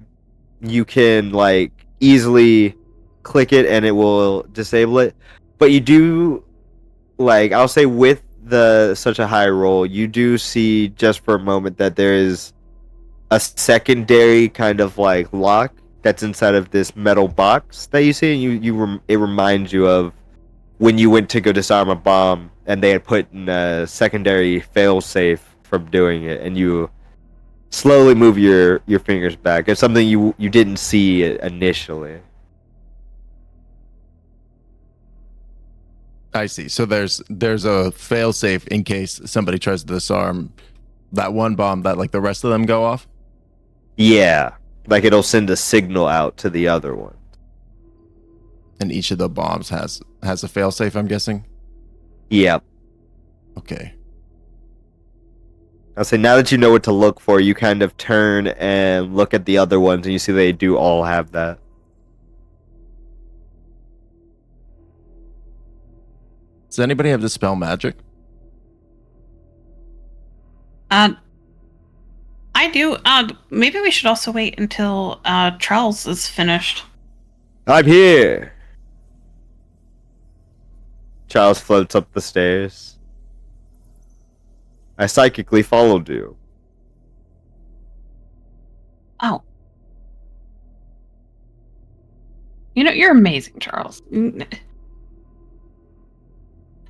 you can like easily click it and it will disable it. But you do, like, I'll say with such a high roll, you do see just for a moment that there is a secondary kind of like lock that's inside of this metal box that you see, and it reminds you of when you went to go disarm a bomb and they had put in a secondary fail safe from doing it, and you slowly move your fingers back. It's something you didn't see initially. I see. So there's a failsafe in case somebody tries to disarm that one bomb that like the rest of them go off. Yeah, like it'll send a signal out to the other one. And each of the bombs has a failsafe, I'm guessing. Yep. Okay. I'll say now that you know what to look for, you kind of turn and look at the other ones, and you see they do all have that. Does anybody have dispel magic? I do. Maybe we should also wait until Charles is finished. I'm here. Charles floats up the stairs. I psychically followed you. Oh. You know, you're amazing, Charles.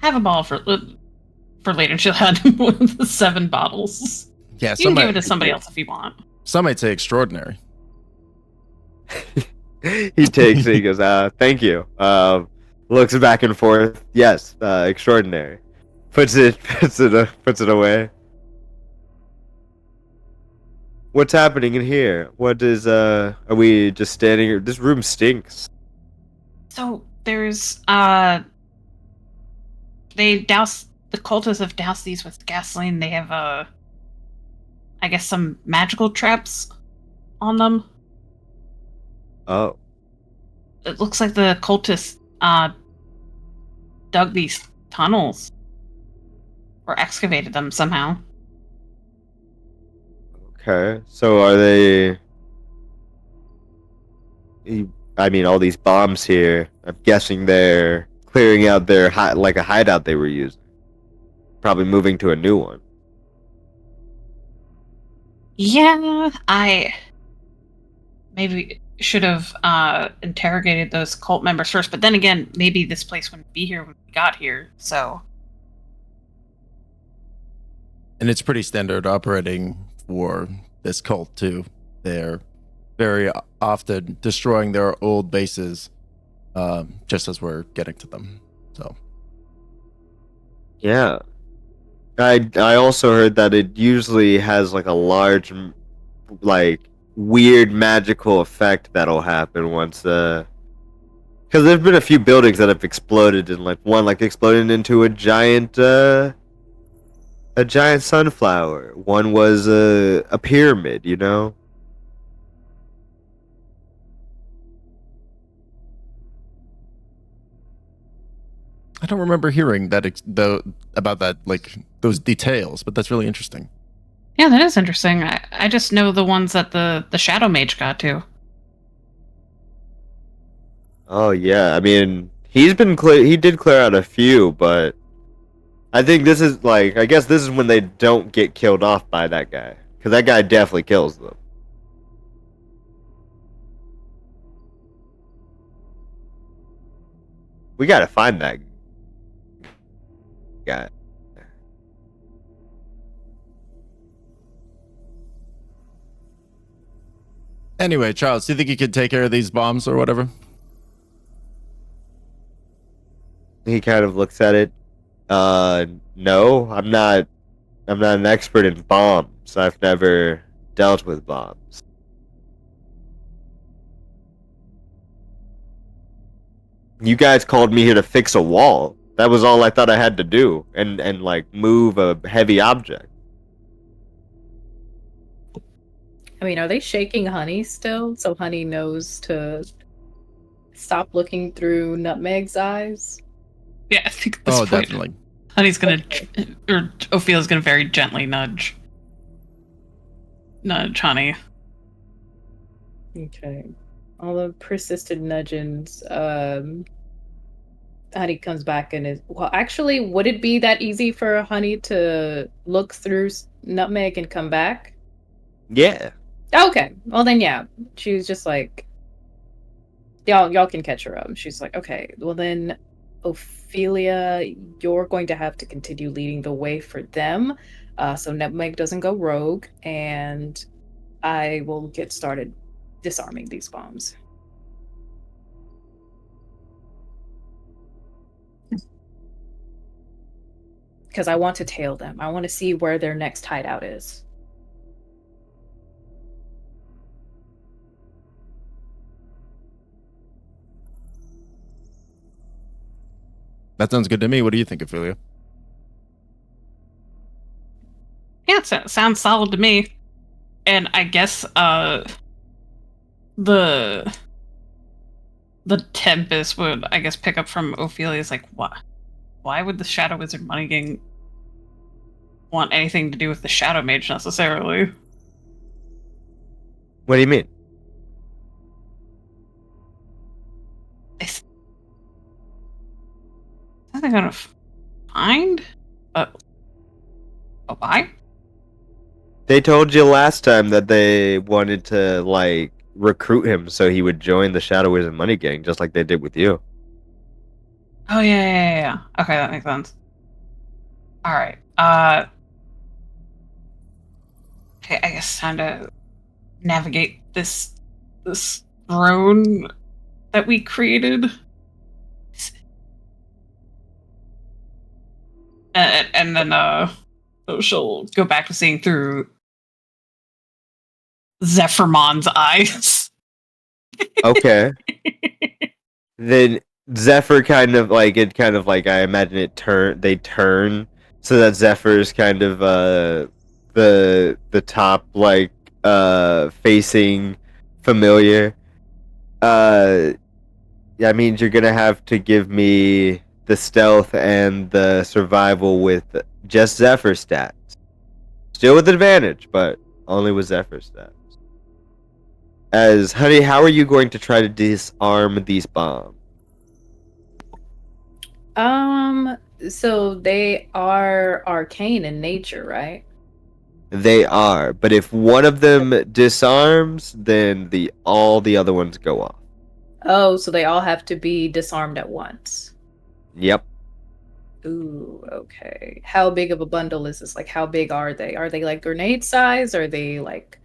Have a ball for later. She'll have one of the 7 bottles. Yeah, You can give it to somebody else if you want. Some might say extraordinary. He takes it, he goes, thank you. Looks back and forth. Yes, extraordinary. Puts it away. What's happening in here? What is are we just standing here? This room stinks. So there's the cultists have doused these with gasoline. They have I guess some magical traps on them. Oh. It looks like the cultists dug these tunnels or excavated them somehow. Okay. So are they... I mean, all these bombs here, I'm guessing they're clearing out their like a hideout they were using. Probably moving to a new one. Yeah, I maybe should have interrogated those cult members first, but then again, maybe this place wouldn't be here when we got here, so... And it's pretty standard operating for this cult, too. They're very often destroying their old bases just as we're getting to them. So, yeah. I also heard that it usually has like a large, like, weird magical effect that'll happen once because there's been a few buildings that have exploded, and like one like exploded into a giant sunflower. One was a pyramid, you know. I don't remember hearing that about that, like those details, but that's really interesting. Yeah, that is interesting. I just know the ones that the Shadow Mage got to. Oh yeah, I mean he did clear out a few, but I think this is like, I guess this is when they don't get killed off by that guy. Because that guy definitely kills them. We gotta find that guy. Anyway, Charles, do you think you could take care of these bombs or whatever? He kind of looks at it. No, I'm not an expert in bombs. I've never dealt with bombs. You guys called me here to fix a wall. That was all I thought I had to do, and like move a heavy object. I mean, are they shaking Honey still? So Honey knows to stop looking through Nutmeg's eyes? Yeah, I think at this point, Definitely. Honey's gonna, or Ophelia's gonna very gently nudge Honey. Okay. All the persistent nudgings, Honey comes back and is... Well, actually, would it be that easy for Honey to look through Nutmeg and come back? Yeah. Okay. Well, then, yeah. She was just like... Y'all can catch her up. She's like, okay, well then, Ophelia, you're going to have to continue leading the way for them, so Nutmeg doesn't go rogue, and I will get started disarming these bombs. Because I want to tail them. I want to see where their next hideout is. That sounds good to me. What do you think, Ophelia? Yeah, it sounds solid to me. And I guess the Tempest would, I guess, pick up from Ophelia's like, why would the Shadow Wizard Money Gang want anything to do with the Shadow Mage necessarily? What do you mean? Are they gonna find a why? They told you last time that they wanted to like recruit him so he would join the Shadow Wizard Money Gang, just like they did with you. Oh yeah. Okay, that makes sense. All right. Okay, I guess time to navigate this throne that we created. And then she'll go back to seeing through Zephyrmon's eyes. Okay. Then Zephyr kind of like I imagine they turn so that Zephyr's kind of the top like facing familiar. That means you're gonna have to give me the stealth and the survival with just Zephyr stats. Still with advantage, but only with Zephyr stats. As Honey, how are you going to try to disarm these bombs? So they are arcane in nature, right? They are, but if one of them disarms, then all the other ones go off. Oh, so they all have to be disarmed at once. Yep. Ooh, okay. How big of a bundle is this? Like, how big are they? Are they like grenade size? Are they like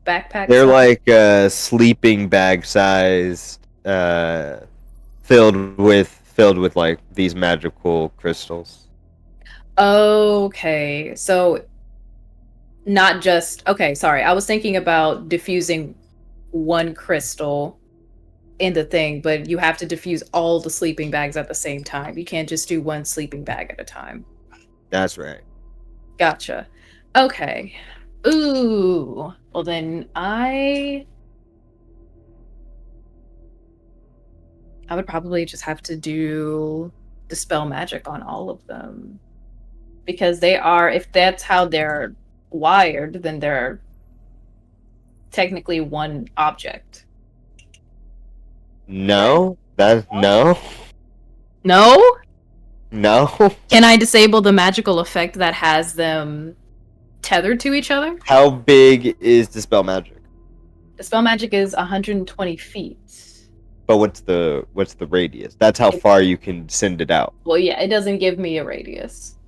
backpack They're size? like sleeping bag sized, filled with like these magical crystals. Okay, so not just... Okay, sorry. I was thinking about diffusing one crystal in the thing, but you have to diffuse all the sleeping bags at the same time. You can't just do one sleeping bag at a time. That's right. Gotcha. Okay. Ooh. Well, then I would probably just have to do dispel magic on all of them. Because they are, if that's how they're wired, then they're technically one object. No? No? No? No. Can I disable the magical effect that has them tethered to each other? How big is Dispel Magic? The spell magic is 120 feet. But what's the radius? That's how far you can send it out. Well, yeah, it doesn't give me a radius.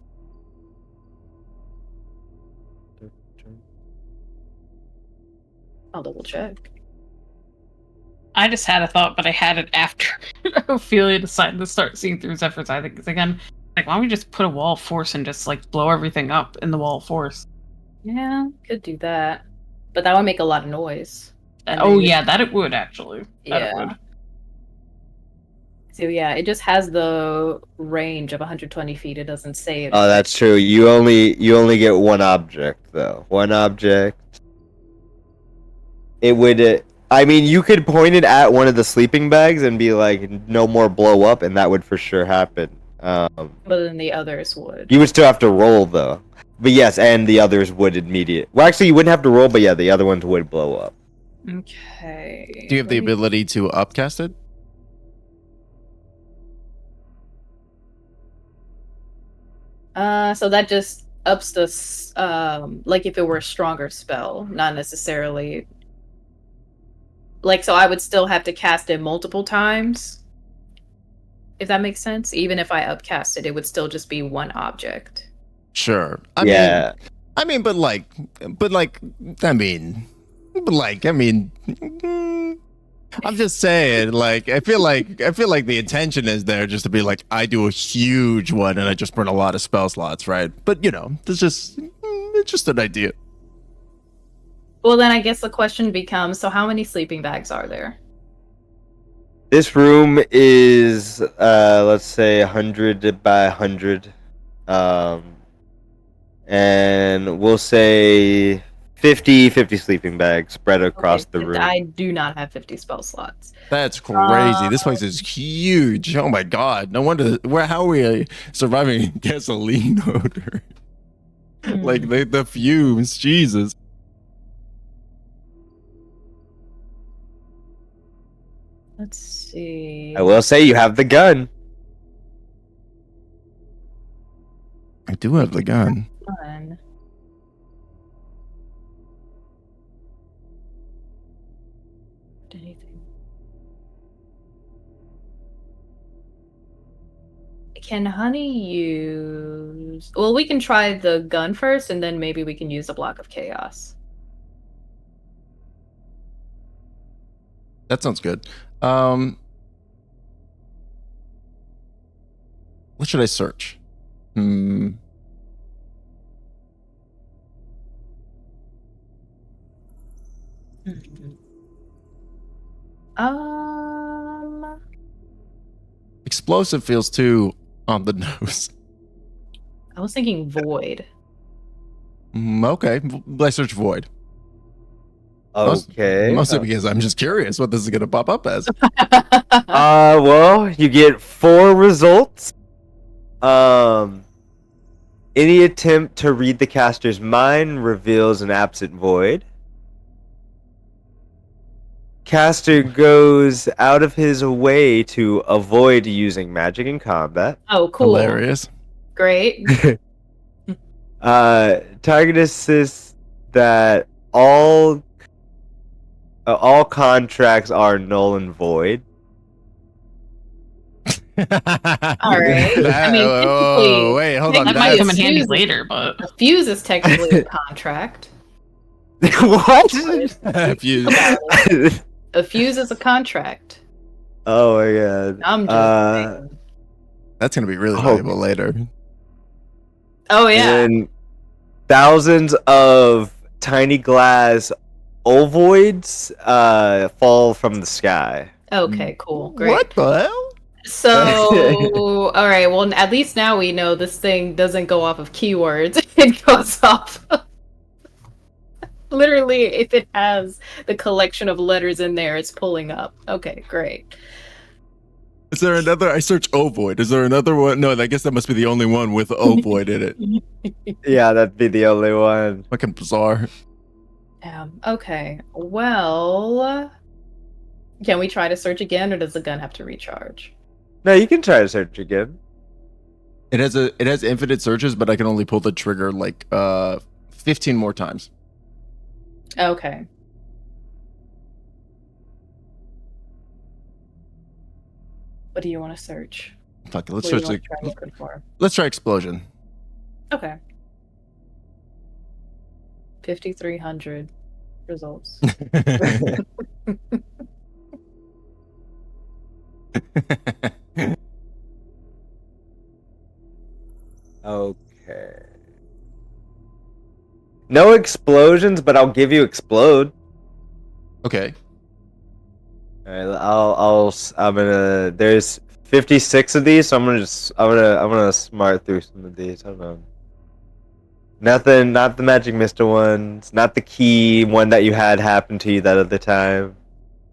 I'll double check. I just had a thought, but I had it after Ophelia decided to start seeing through Zephyr's eye. Because again, like, why don't we just put a wall of force and just like blow everything up in the wall of force? Yeah, could do that. But that would make a lot of noise. Oh yeah, that it would actually. That it Yeah. would. So yeah, it just has the range of 120 feet. It doesn't say it. Oh, that's true. You only get one object though. One object. It would. I mean, you could point it at one of the sleeping bags and be like, "No more blow up," and that would for sure happen. But then the others would. You would still have to roll though. But yes, and the others would immediate. Well, actually, you wouldn't have to roll, but yeah, the other ones would blow up. Okay. Do you have the ability to upcast it? So that just ups the like if it were a stronger spell, not necessarily. Like, so I would still have to cast it multiple times. If that makes sense. Even if I upcast it, it would still just be one object. Sure. I mean, I'm just saying, like, I feel like the intention is there just to be like, I do a huge one and I just burn a lot of spell slots, right? But you know, it's just an idea. Well, then I guess the question becomes: so how many sleeping bags are there? This room is, let's say, 100 by 100, and we'll say 50 sleeping bags spread across the room. I do not have 50 spell slots. That's crazy. This place is huge. Oh my god! No wonder. How are we surviving gasoline odor? Like the fumes. Jesus. Let's see. I will say you have the gun. I do have the gun. Fun. Anything. Can Honey use... Well, we can try the gun first, and then maybe we can use a block of chaos. That sounds good. What should I search? Explosive feels too on the nose. I was thinking void. Okay, let's search void. Okay. Mostly because I'm just curious what this is going to pop up as. Well, you get 4 results. Any attempt to read the caster's mind reveals an absent void. Caster goes out of his way to avoid using magic in combat. Oh, cool. Hilarious. Great. Target insists that all contracts are null and void. All right. I mean, technically, wait, hold on. That might come in handy later, but a fuse is technically a contract. What? A fuse is a contract. Oh my god. I'm just saying. That's going to be really valuable later. Oh yeah. And thousands of tiny glass ovoids fall from the sky. Okay, cool. Great. What the hell? So, all right. Well, at least now we know this thing doesn't go off of keywords. It goes off. Literally, if it has the collection of letters in there, it's pulling up. Okay, great. Is there another? I search ovoid. Is there another one? No, I guess that must be the only one with ovoid in it. Yeah, that'd be the only one. Fucking bizarre. Okay. Well, can we try to search again, or does the gun have to recharge? No, you can try to search again. It has infinite searches, but I can only pull the trigger like 15 more times. Okay. What do you want to search? Fuck it, let's What do you search. want to try looking for? Let's try explosion. Okay. 5,300 results. Okay. No explosions, but I'll give you explode. Okay. All right, I'm gonna. There's 56 of these, so I'm gonna smart through some of these. Hold on. Nothing, not the magic mister ones, not the key one that you had happen to you that other time.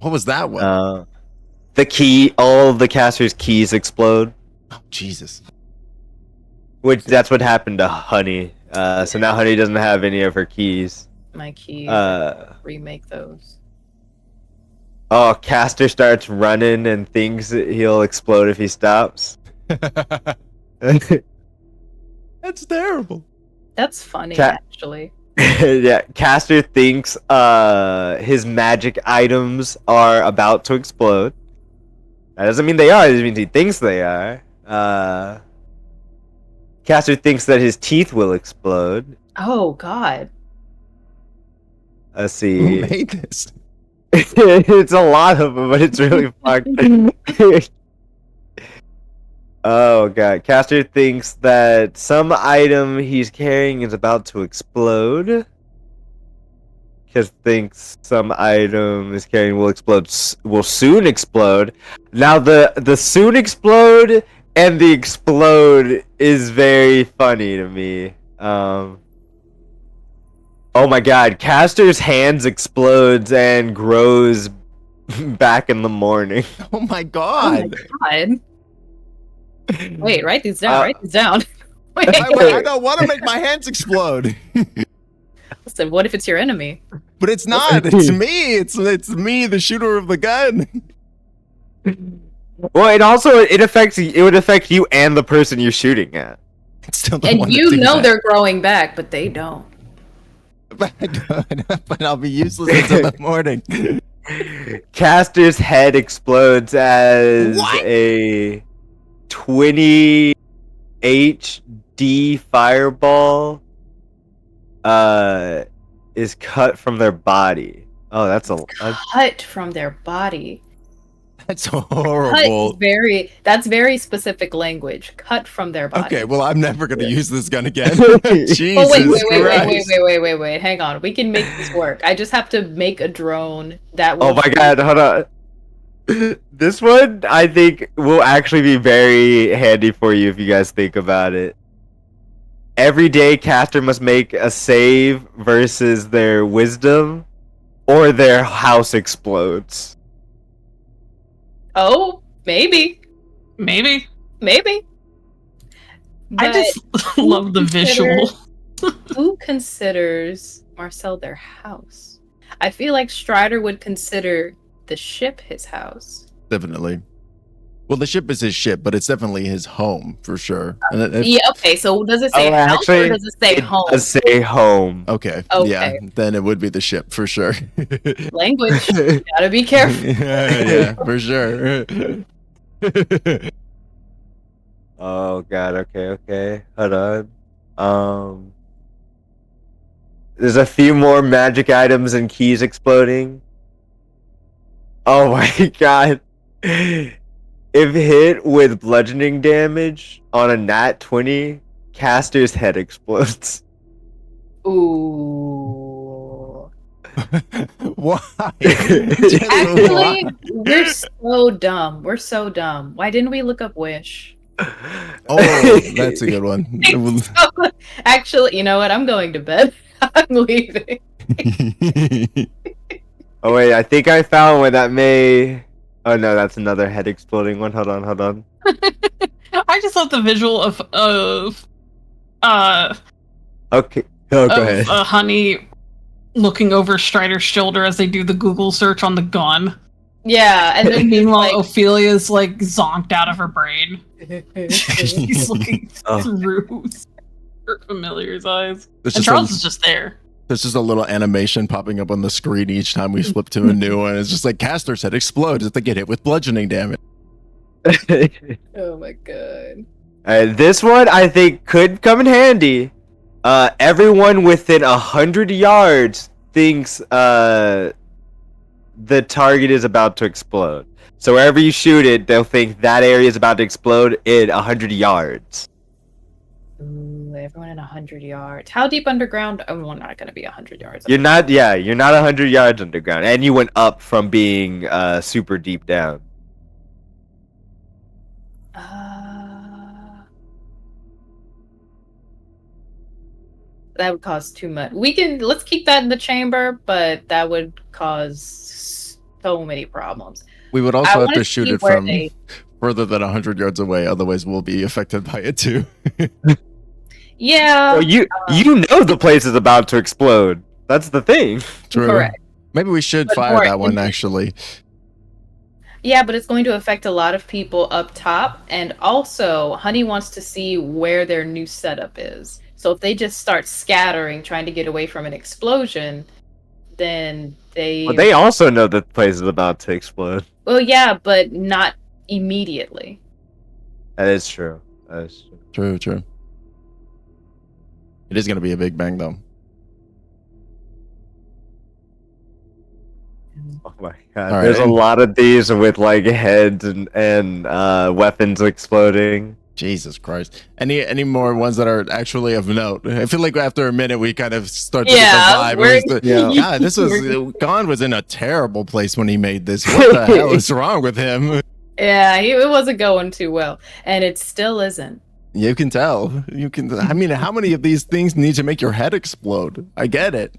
What was that one? The key, all of the caster's keys explode. Oh, Jesus. Which that's what happened to Honey. So now Honey doesn't have any of her keys. My keys. Remake those. Oh, caster starts running and thinks that he'll explode if he stops. That's terrible. That's funny, actually. Yeah, caster thinks his magic items are about to explode. That doesn't mean they are, it just means he thinks they are. Caster thinks that his teeth will explode. Oh, God. Let's see. Who made this? It's a lot of them, but it's really fucked. Oh god. Caster thinks that some item he's carrying is about to explode. Because thinks some item is carrying will soon explode. Now the soon explode and the explode is very funny to me. Oh my god, Caster's hands explodes and grows back in the morning. Oh my god. Oh my god. Wait, write these down. Write these down. Wait. I don't want to make my hands explode. Listen, what if it's your enemy? But it's not. It's me. It's me, the shooter of the gun. Well, it would affect you and the person you're shooting at. It's still the And one you that know that. they're growing back, but they don't. But I'll be useless until the morning. Caster's head explodes as a 20 HD fireball is cut from their body. Oh, that's Cut from their body. That's Cut horrible. is that's very specific language. Cut from their body. Okay, well, I'm never going to use this gun again. Oh, Jesus Christ. wait. Hang on. We can make this work. I just have to make a drone that will... Oh my god, hold on. This one, I think, will actually be very handy for you if you guys think about it. Every day, caster must make a save versus their wisdom, or their house explodes. Oh, maybe. Maybe. Maybe. I just love the visual. Who considers Marcel their house? I feel like Strider would consider the ship his house. Definitely. Well, the ship is his ship, but it's definitely his home for sure. Yeah, okay, so does it say house or does it say home? It does say home. Okay. Okay. Yeah, then it would be the ship for sure. Language. You gotta be careful. Yeah, for sure. Oh god, okay. Hold on. There's a few more magic items and keys exploding. Oh my god. If hit with bludgeoning damage on a nat 20, caster's head explodes. Ooh. Why? Actually, we're so dumb. We're so dumb. Why didn't we look up Wish? Oh, that's a good one. Actually, you know what? I'm going to bed. I'm leaving. Oh wait, I think I found one that may... Oh no, that's another head exploding one. Hold on. I just love the visual of Okay. Oh, go ahead. Honey looking over Strider's shoulder as they do the Google search on the gun. Yeah, and then Meanwhile, like, Ophelia's like zonked out of her brain. He's looking Oh. through her familiar's eyes. There's And just Charles a, is just there. there's just a little animation popping up on the screen each time we flip to a new one. It's just like caster said explodes if they get hit with bludgeoning damage. oh my god. This one I think could come in handy. Everyone within 100 yards thinks the target is about to explode. So wherever you shoot it, they'll think that area is about to explode in 100 yards. Ooh, everyone in 100 yards. How deep underground? Oh, we're not going to be 100 yards. You're not 100 yards underground, and you went up from being super deep down. That would cause too much. Let's keep that in the chamber, but that would cause so many problems. We would also have to shoot see it where from further than 100 yards away, otherwise we'll be affected by it too. Yeah. So you know the place is about to explode. That's the thing. True. Correct. Maybe we should But fire more that one in- actually. Yeah, but it's going to affect a lot of people up top, and also Honey wants to see where their new setup is. So if they just start scattering, trying to get away from an explosion, then But they also know the place is about to explode. Well, yeah, but not immediately. That is true. True. It is going to be a big bang though. Oh my god! All There's right. a lot of these with like heads and weapons exploding. Jesus Christ. Any more ones that are actually of note? I feel like after a minute we kind of start to Yeah, get the vibe. Yeah. God, this was Gon was in a terrible place when he made this. What the hell is wrong with him? Yeah, it wasn't going too well, and it still isn't. You can tell. You can. I mean, how many of these things need to make your head explode? I get it.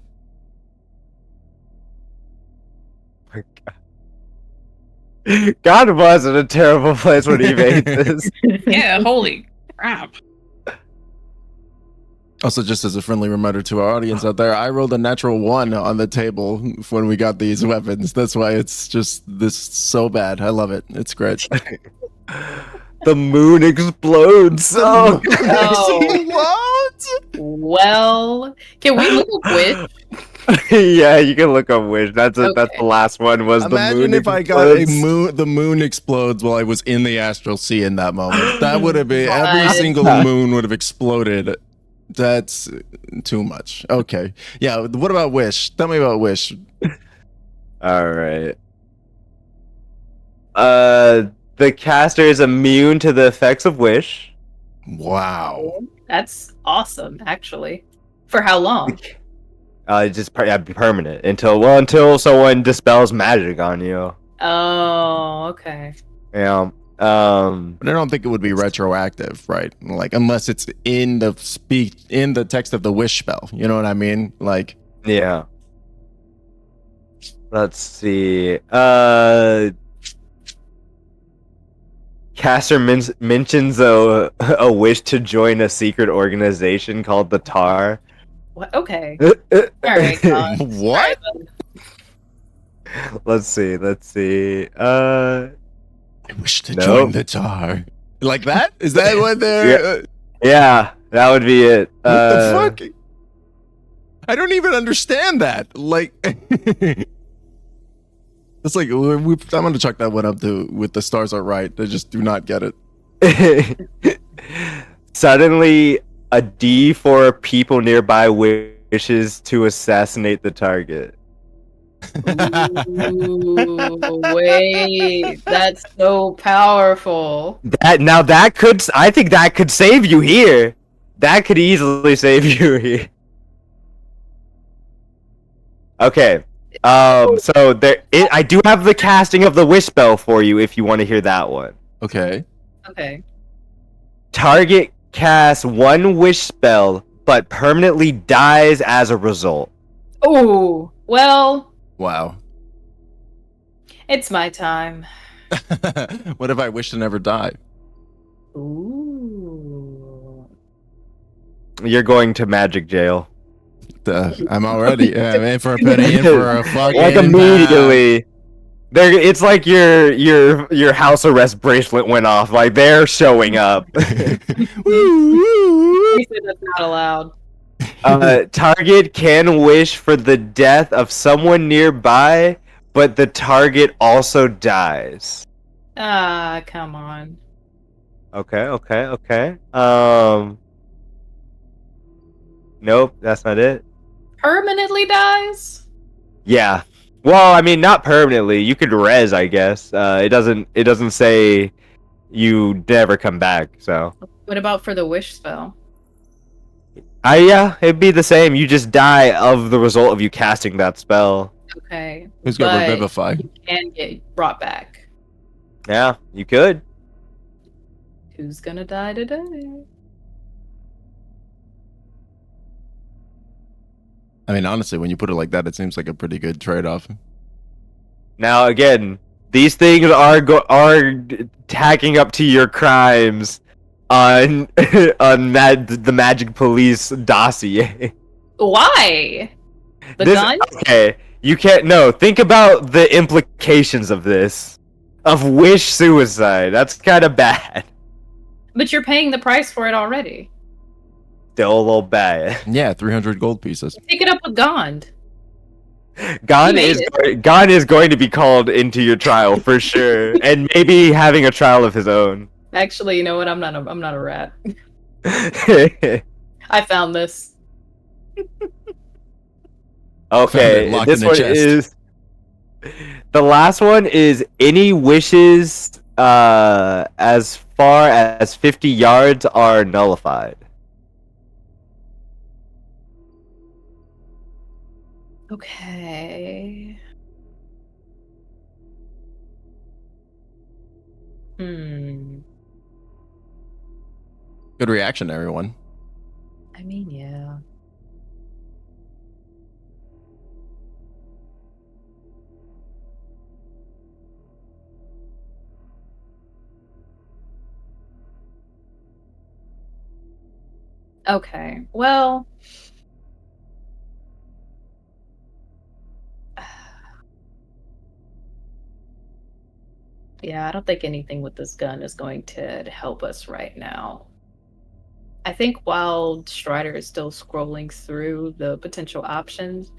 God was in a terrible place when he made this. Yeah, holy crap. Also, just as a friendly reminder to our audience out there, I rolled a natural 1 on the table when we got these weapons. That's why it's just this so bad. I love it. It's great. The moon explodes. Oh, Oh. What? Well, can we look up which? yeah, you can look up which. That's the last one. Was Imagine the moon if I got a explodes. moon, the moon explodes while I was in the astral sea in that moment. That would have been every What? single moon would have exploded. That's too much. Okay, yeah. What about Wish? Tell me about Wish. All right. The caster is immune to the effects of wish. Wow. That's awesome, actually. For how long? Just permanent until someone dispels magic on you. Oh, okay. Yeah. But I don't think it would be retroactive, right? Like unless it's in the text of the wish spell. You know what I mean? Like Yeah. Let's see. Caster mentions a wish to join a secret organization called the Tar. What? Okay. All right. what? Let's see. I wish to Nope. join the Tar. Like that? Is that what they're? Yeah, that would be it. What the fuck? I don't even understand that. Like, it's like I'm gonna chuck that one up to with the stars are right. I just do not get it. Suddenly, a D for people nearby wishes to assassinate the target. Ooh, wait, that's so powerful. I think that could save you here. That could easily save you here. Okay. So I do have the casting of the wish spell for you if you want to hear that one. Okay. Okay. Target casts one wish spell, but permanently dies as a result. Oh, well, Wow. it's my time. What if I wish to never die? Ooh. You're going to magic jail. I'm already. I'm in for a penny, in for a fucking Like pound. immediately. It's like your house arrest bracelet went off. Like they're showing up. Woo! They said that's not allowed. Target can wish for the death of someone nearby, but the target also dies. Ah, come on. Okay. Nope, that's not it. Permanently dies? Yeah. Well, I mean, not permanently. You could res, I guess. It doesn't say you never come back. So. What about for the wish spell? Yeah, it'd be the same. You just die of the result of you casting that spell. Okay. Who's got but Revivify? you can get brought back. Yeah, you could. Who's gonna die today? I mean, honestly, when you put it like that, it seems like a pretty good trade-off. Now, again, these things are tacking up to your crimes on the Magic Police dossier. Why? The gun? Okay, you can't. No, think about the implications of this. Of wish suicide. That's kind of bad. But you're paying the price for it already. Still a little bad. Yeah, 300 gold pieces. Pick it up with Gond. Gon He is made Gon is going to be called into your trial for sure, and maybe having a trial of his own. Actually, you know what? I'm not a rat. Okay, I found this. Locked in this the one chest. is the last one is any wishes as far as 50 yards are nullified. Okay. Good reaction, everyone. I mean, yeah. Okay. Well, yeah, I don't think anything with this gun is going to help us right now. I think while Strider is still scrolling through the potential options,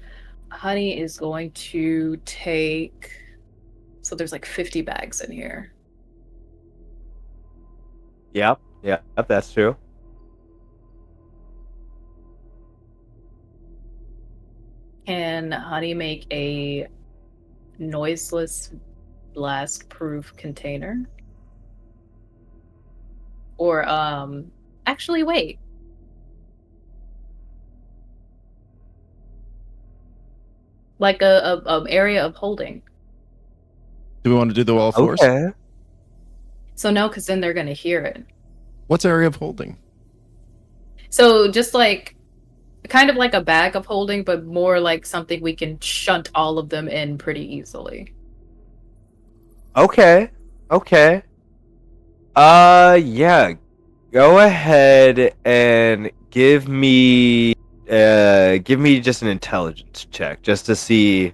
Honey is going to take. So there's like 50 bags in here. Yep, that's true. Can Honey make a noiseless blast-proof container? Or actually wait. Like a area of holding. Do we want to do the wall force? Okay. So no, because then they're gonna hear it. What's area of holding? So just like kind of like a bag of holding, but more like something we can shunt all of them in pretty easily. Okay. Yeah. Go ahead and give me just an intelligence check just to see.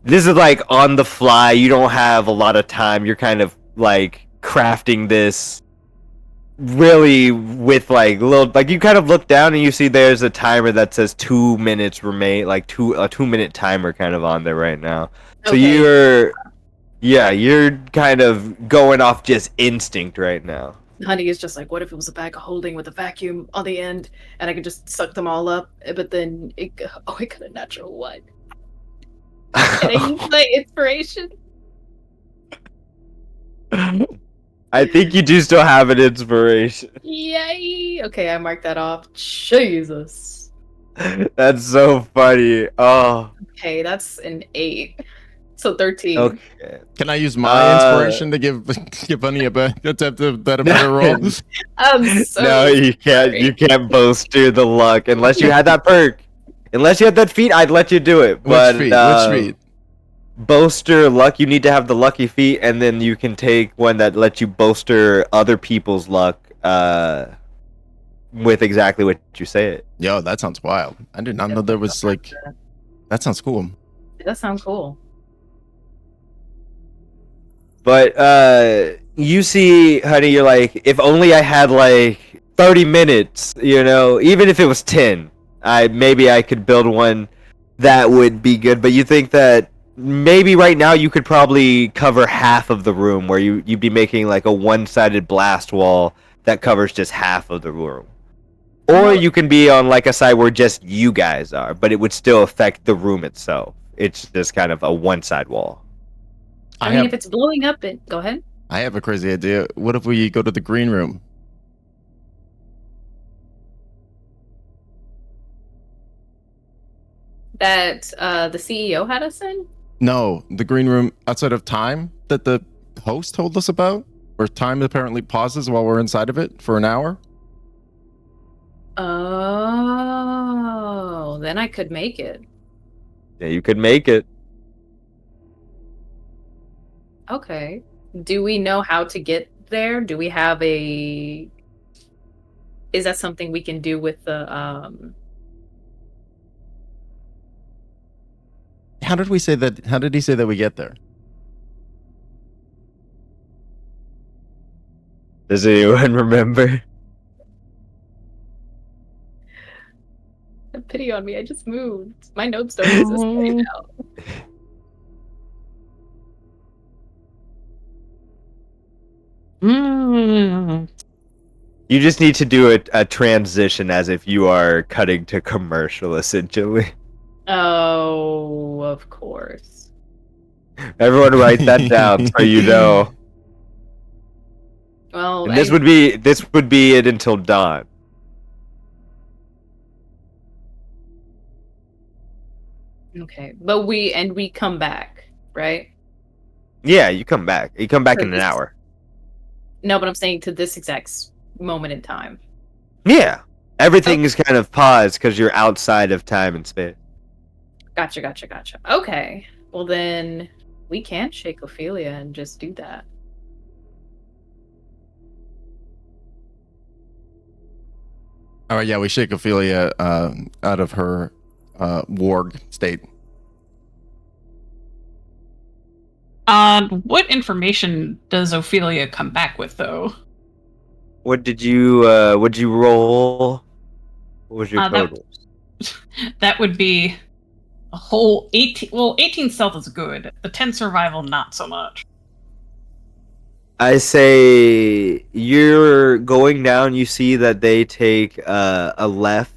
This is like on the fly. You don't have a lot of time. You're kind of like crafting this really with like little, like you kind of look down and you see there's a timer that says 2 minutes remain, like a 2-minute timer kind of on there right now. So Okay. you're kind of going off just instinct right now. Honey is just like, what if it was a bag of holding with a vacuum on the end, and I could just suck them all up? But then it got a natural one. Can I use my inspiration? I think you do still have an inspiration. Yay! Okay, I marked that off. Jesus. That's so funny. Oh. Okay, that's an 8. So 13. Okay. Can I use my inspiration to give Bunny a better roll? I'm so No, you can't. sorry. You can't bolster the luck unless you had that perk. Unless you had that feat, I'd let you do it. But Which feat? bolster luck, you need to have the lucky feat, and then you can take one that lets you bolster other people's luck with exactly what you say it. Yo, that sounds wild. I did not know there was like. That sounds cool. That sounds cool. But you see, honey, you're like, if only I had like 30 minutes, you know, even if it was 10, maybe I could build one that would be good. But you think that maybe right now you could probably cover half of the room, where you'd be making like a one-sided blast wall that covers just half of the room. Or you can be on like a side where just you guys are, but it would still affect the room itself. It's just kind of a one-side wall. I mean, if it's blowing up, go ahead. I have a crazy idea. What if we go to the green room? That the CEO had us in? No, the green room outside of time that the host told us about, where time apparently pauses while we're inside of it for an hour. Oh, then I could make it. Yeah, you could make it. Okay. Do we know how to get there? Do we have a... Is that something we can do with the... How did we say that? How did he say that we get there? Does anyone remember? Pity on me, I just moved. My notes don't exist right now. You just need to do a transition as if you are cutting to commercial, essentially. Oh, of course. Everyone write that down so you know. Well, And this would be it until dawn. Okay, but we come back, right? Yeah, you come back. You come back in an hour. No, but I'm saying to this exact moment in time. Yeah. Everything is kind of paused because you're outside of time and space. Gotcha. Okay. Well, then we can shake Ophelia and just do that. All right, yeah, we shake Ophelia out of her warg state. What information does Ophelia come back with, though? What did you roll? What was your total? That would be a whole 18. Well, 18 stealth is good. The 10 survival, not so much. I say you're going down. You see that they take a left,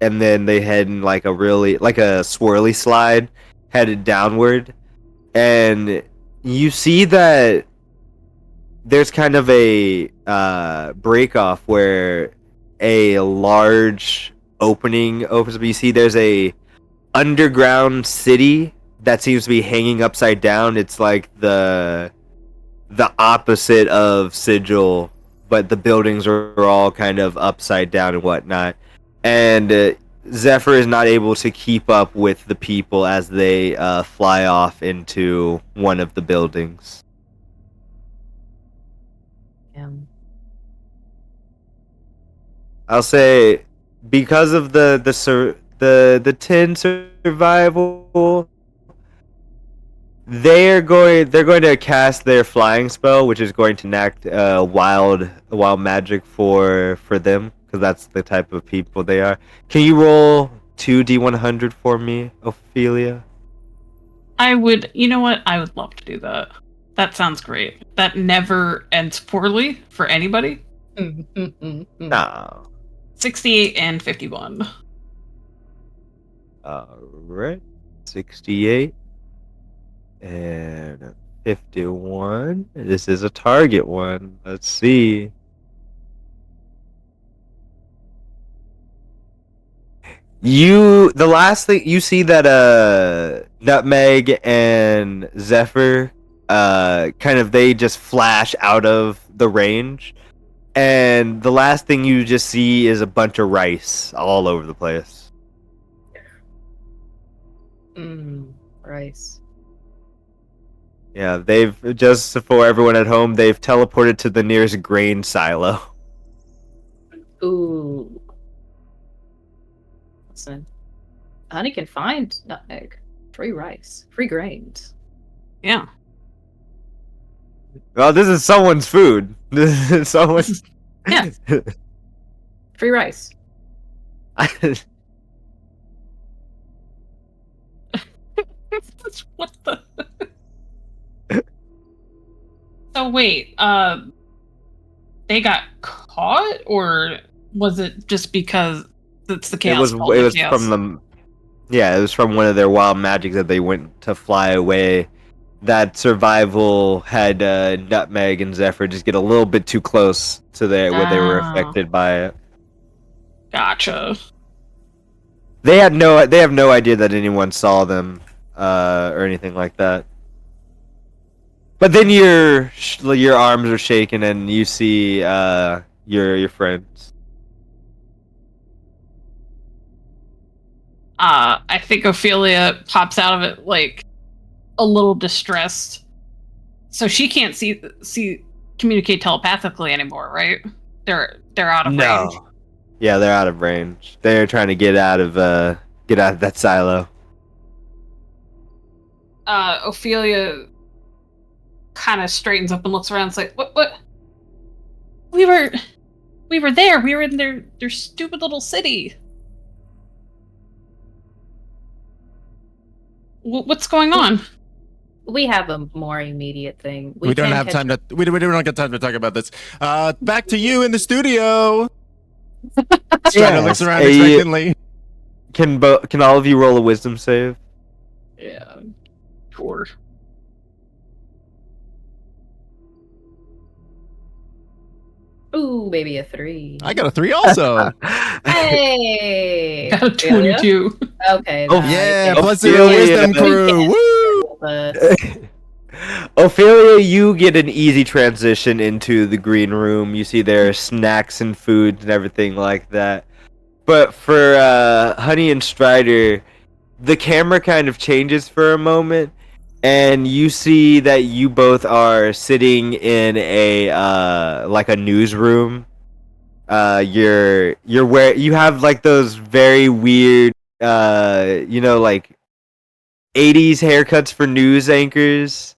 and then they head in like a swirly slide, headed downward, and you see that there's kind of a break off where a large opening opens up. You see there's a underground city that seems to be hanging upside down. It's like the opposite of Sigil, but the buildings are all kind of upside down and whatnot. And Zephyr is not able to keep up with the people as they fly off into one of the buildings. I'll say because of the 10 survival, they're going to cast their flying spell, which is going to enact wild magic for them, because that's the type of people they are. Can you roll 2d100 for me, Ophelia? I would. You know what? I would love to do that. That sounds great. That never ends poorly for anybody. No. 68 and 51. Alright. 68 and 51. This is a target one. Let's see. The last thing you see that Nutmeg and Zephyr kind of, they just flash out of the range, and the last thing you just see is a bunch of rice all over the place. Rice. Yeah, they've, just for everyone at home, they've teleported to the nearest grain silo. Ooh. Listen, honey can find nutmeg, free rice, free grains. Yeah. Well, this is someone's food. This is someone's. Yeah. Free rice. What the? So wait, they got caught, or was it just because it's the chaos? It was from the. Yeah, it was from one of their wild magics that they went to fly away. That survival had Nutmeg and Zephyr just get a little bit too close to where they were Oh. affected by it. Gotcha. They have no idea that anyone saw them or anything like that. But then your arms are shaking and you see your friends. I think Ophelia pops out of it like a little distressed. So she can't communicate telepathically anymore, right? They're out of range. Yeah, they're out of range. They're trying to get out of that silo. Ophelia kind of straightens up and looks around. It's like, what? We were there. We were in their stupid little city. What's going on? We have a more immediate thing. We don't have time to. We don't get time to talk about this. Back to you in the studio. Strider looks around expectantly. Can all of you roll a wisdom save? Yeah, sure. Ooh, maybe a 3. I got a 3 also. Hey! Got a 22. Okay. Oh, Yeah, nice. plus the wisdom crew. Woo! But Ophelia, you get an easy transition into the green room. You see there are snacks and food and everything like that. But for Honey and Strider, the camera kind of changes for a moment, and you see that you both are sitting in a like a newsroom. You have like those very weird like 80s haircuts for news anchors.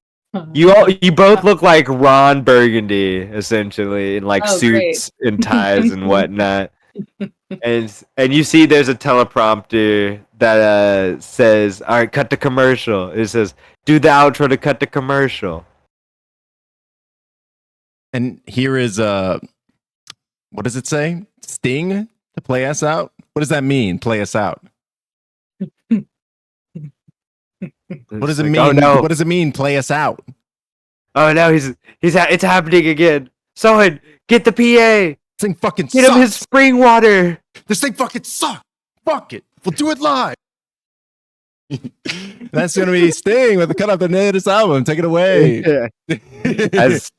You both look like Ron Burgundy, essentially, in like suits and ties and whatnot. and you see there's a teleprompter that says, "All right, cut the commercial." It says, "Do the outro to cut the commercial." And here is what does it say? Sting to play us out. What does that mean? Play us out. What does it mean? Oh no! What does it mean? Play us out. Oh no! It's happening again. Someone get the PA. This thing fucking Get sucks. him his spring water. This thing fucking sucks. Fuck it. We'll do it live. That's gonna be Sting with the cut off the latest album. Take it away. As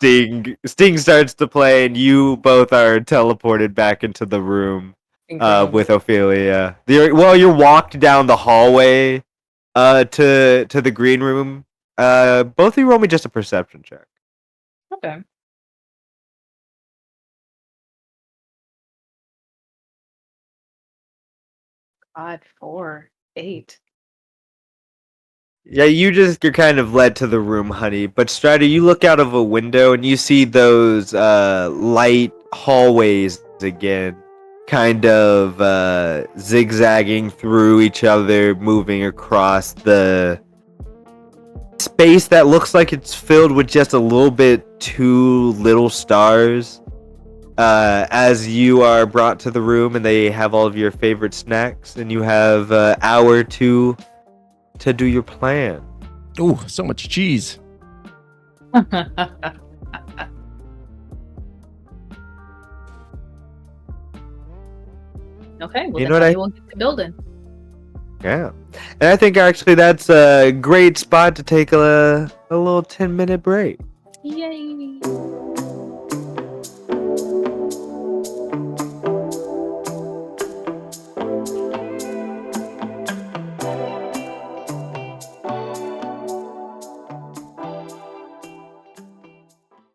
Sting starts to play, and you both are teleported back into the room with Ophelia. You're walked down the hallway to the green room. Both of you roll me just a perception check. okay. God, 4, 8. Yeah, you're kind of led to the room, Honey. But Strider, you look out of a window and you see those light hallways again, kind of zigzagging through each other, moving across the space that looks like it's filled with just a little bit too little stars. As you are brought to the room and they have all of your favorite snacks, and you have an hour or two to do your plan. Ooh, so much cheese. Okay, well, You then know what we'll get to building. Yeah. And I think actually that's a great spot to take a little 10-minute break. Yay!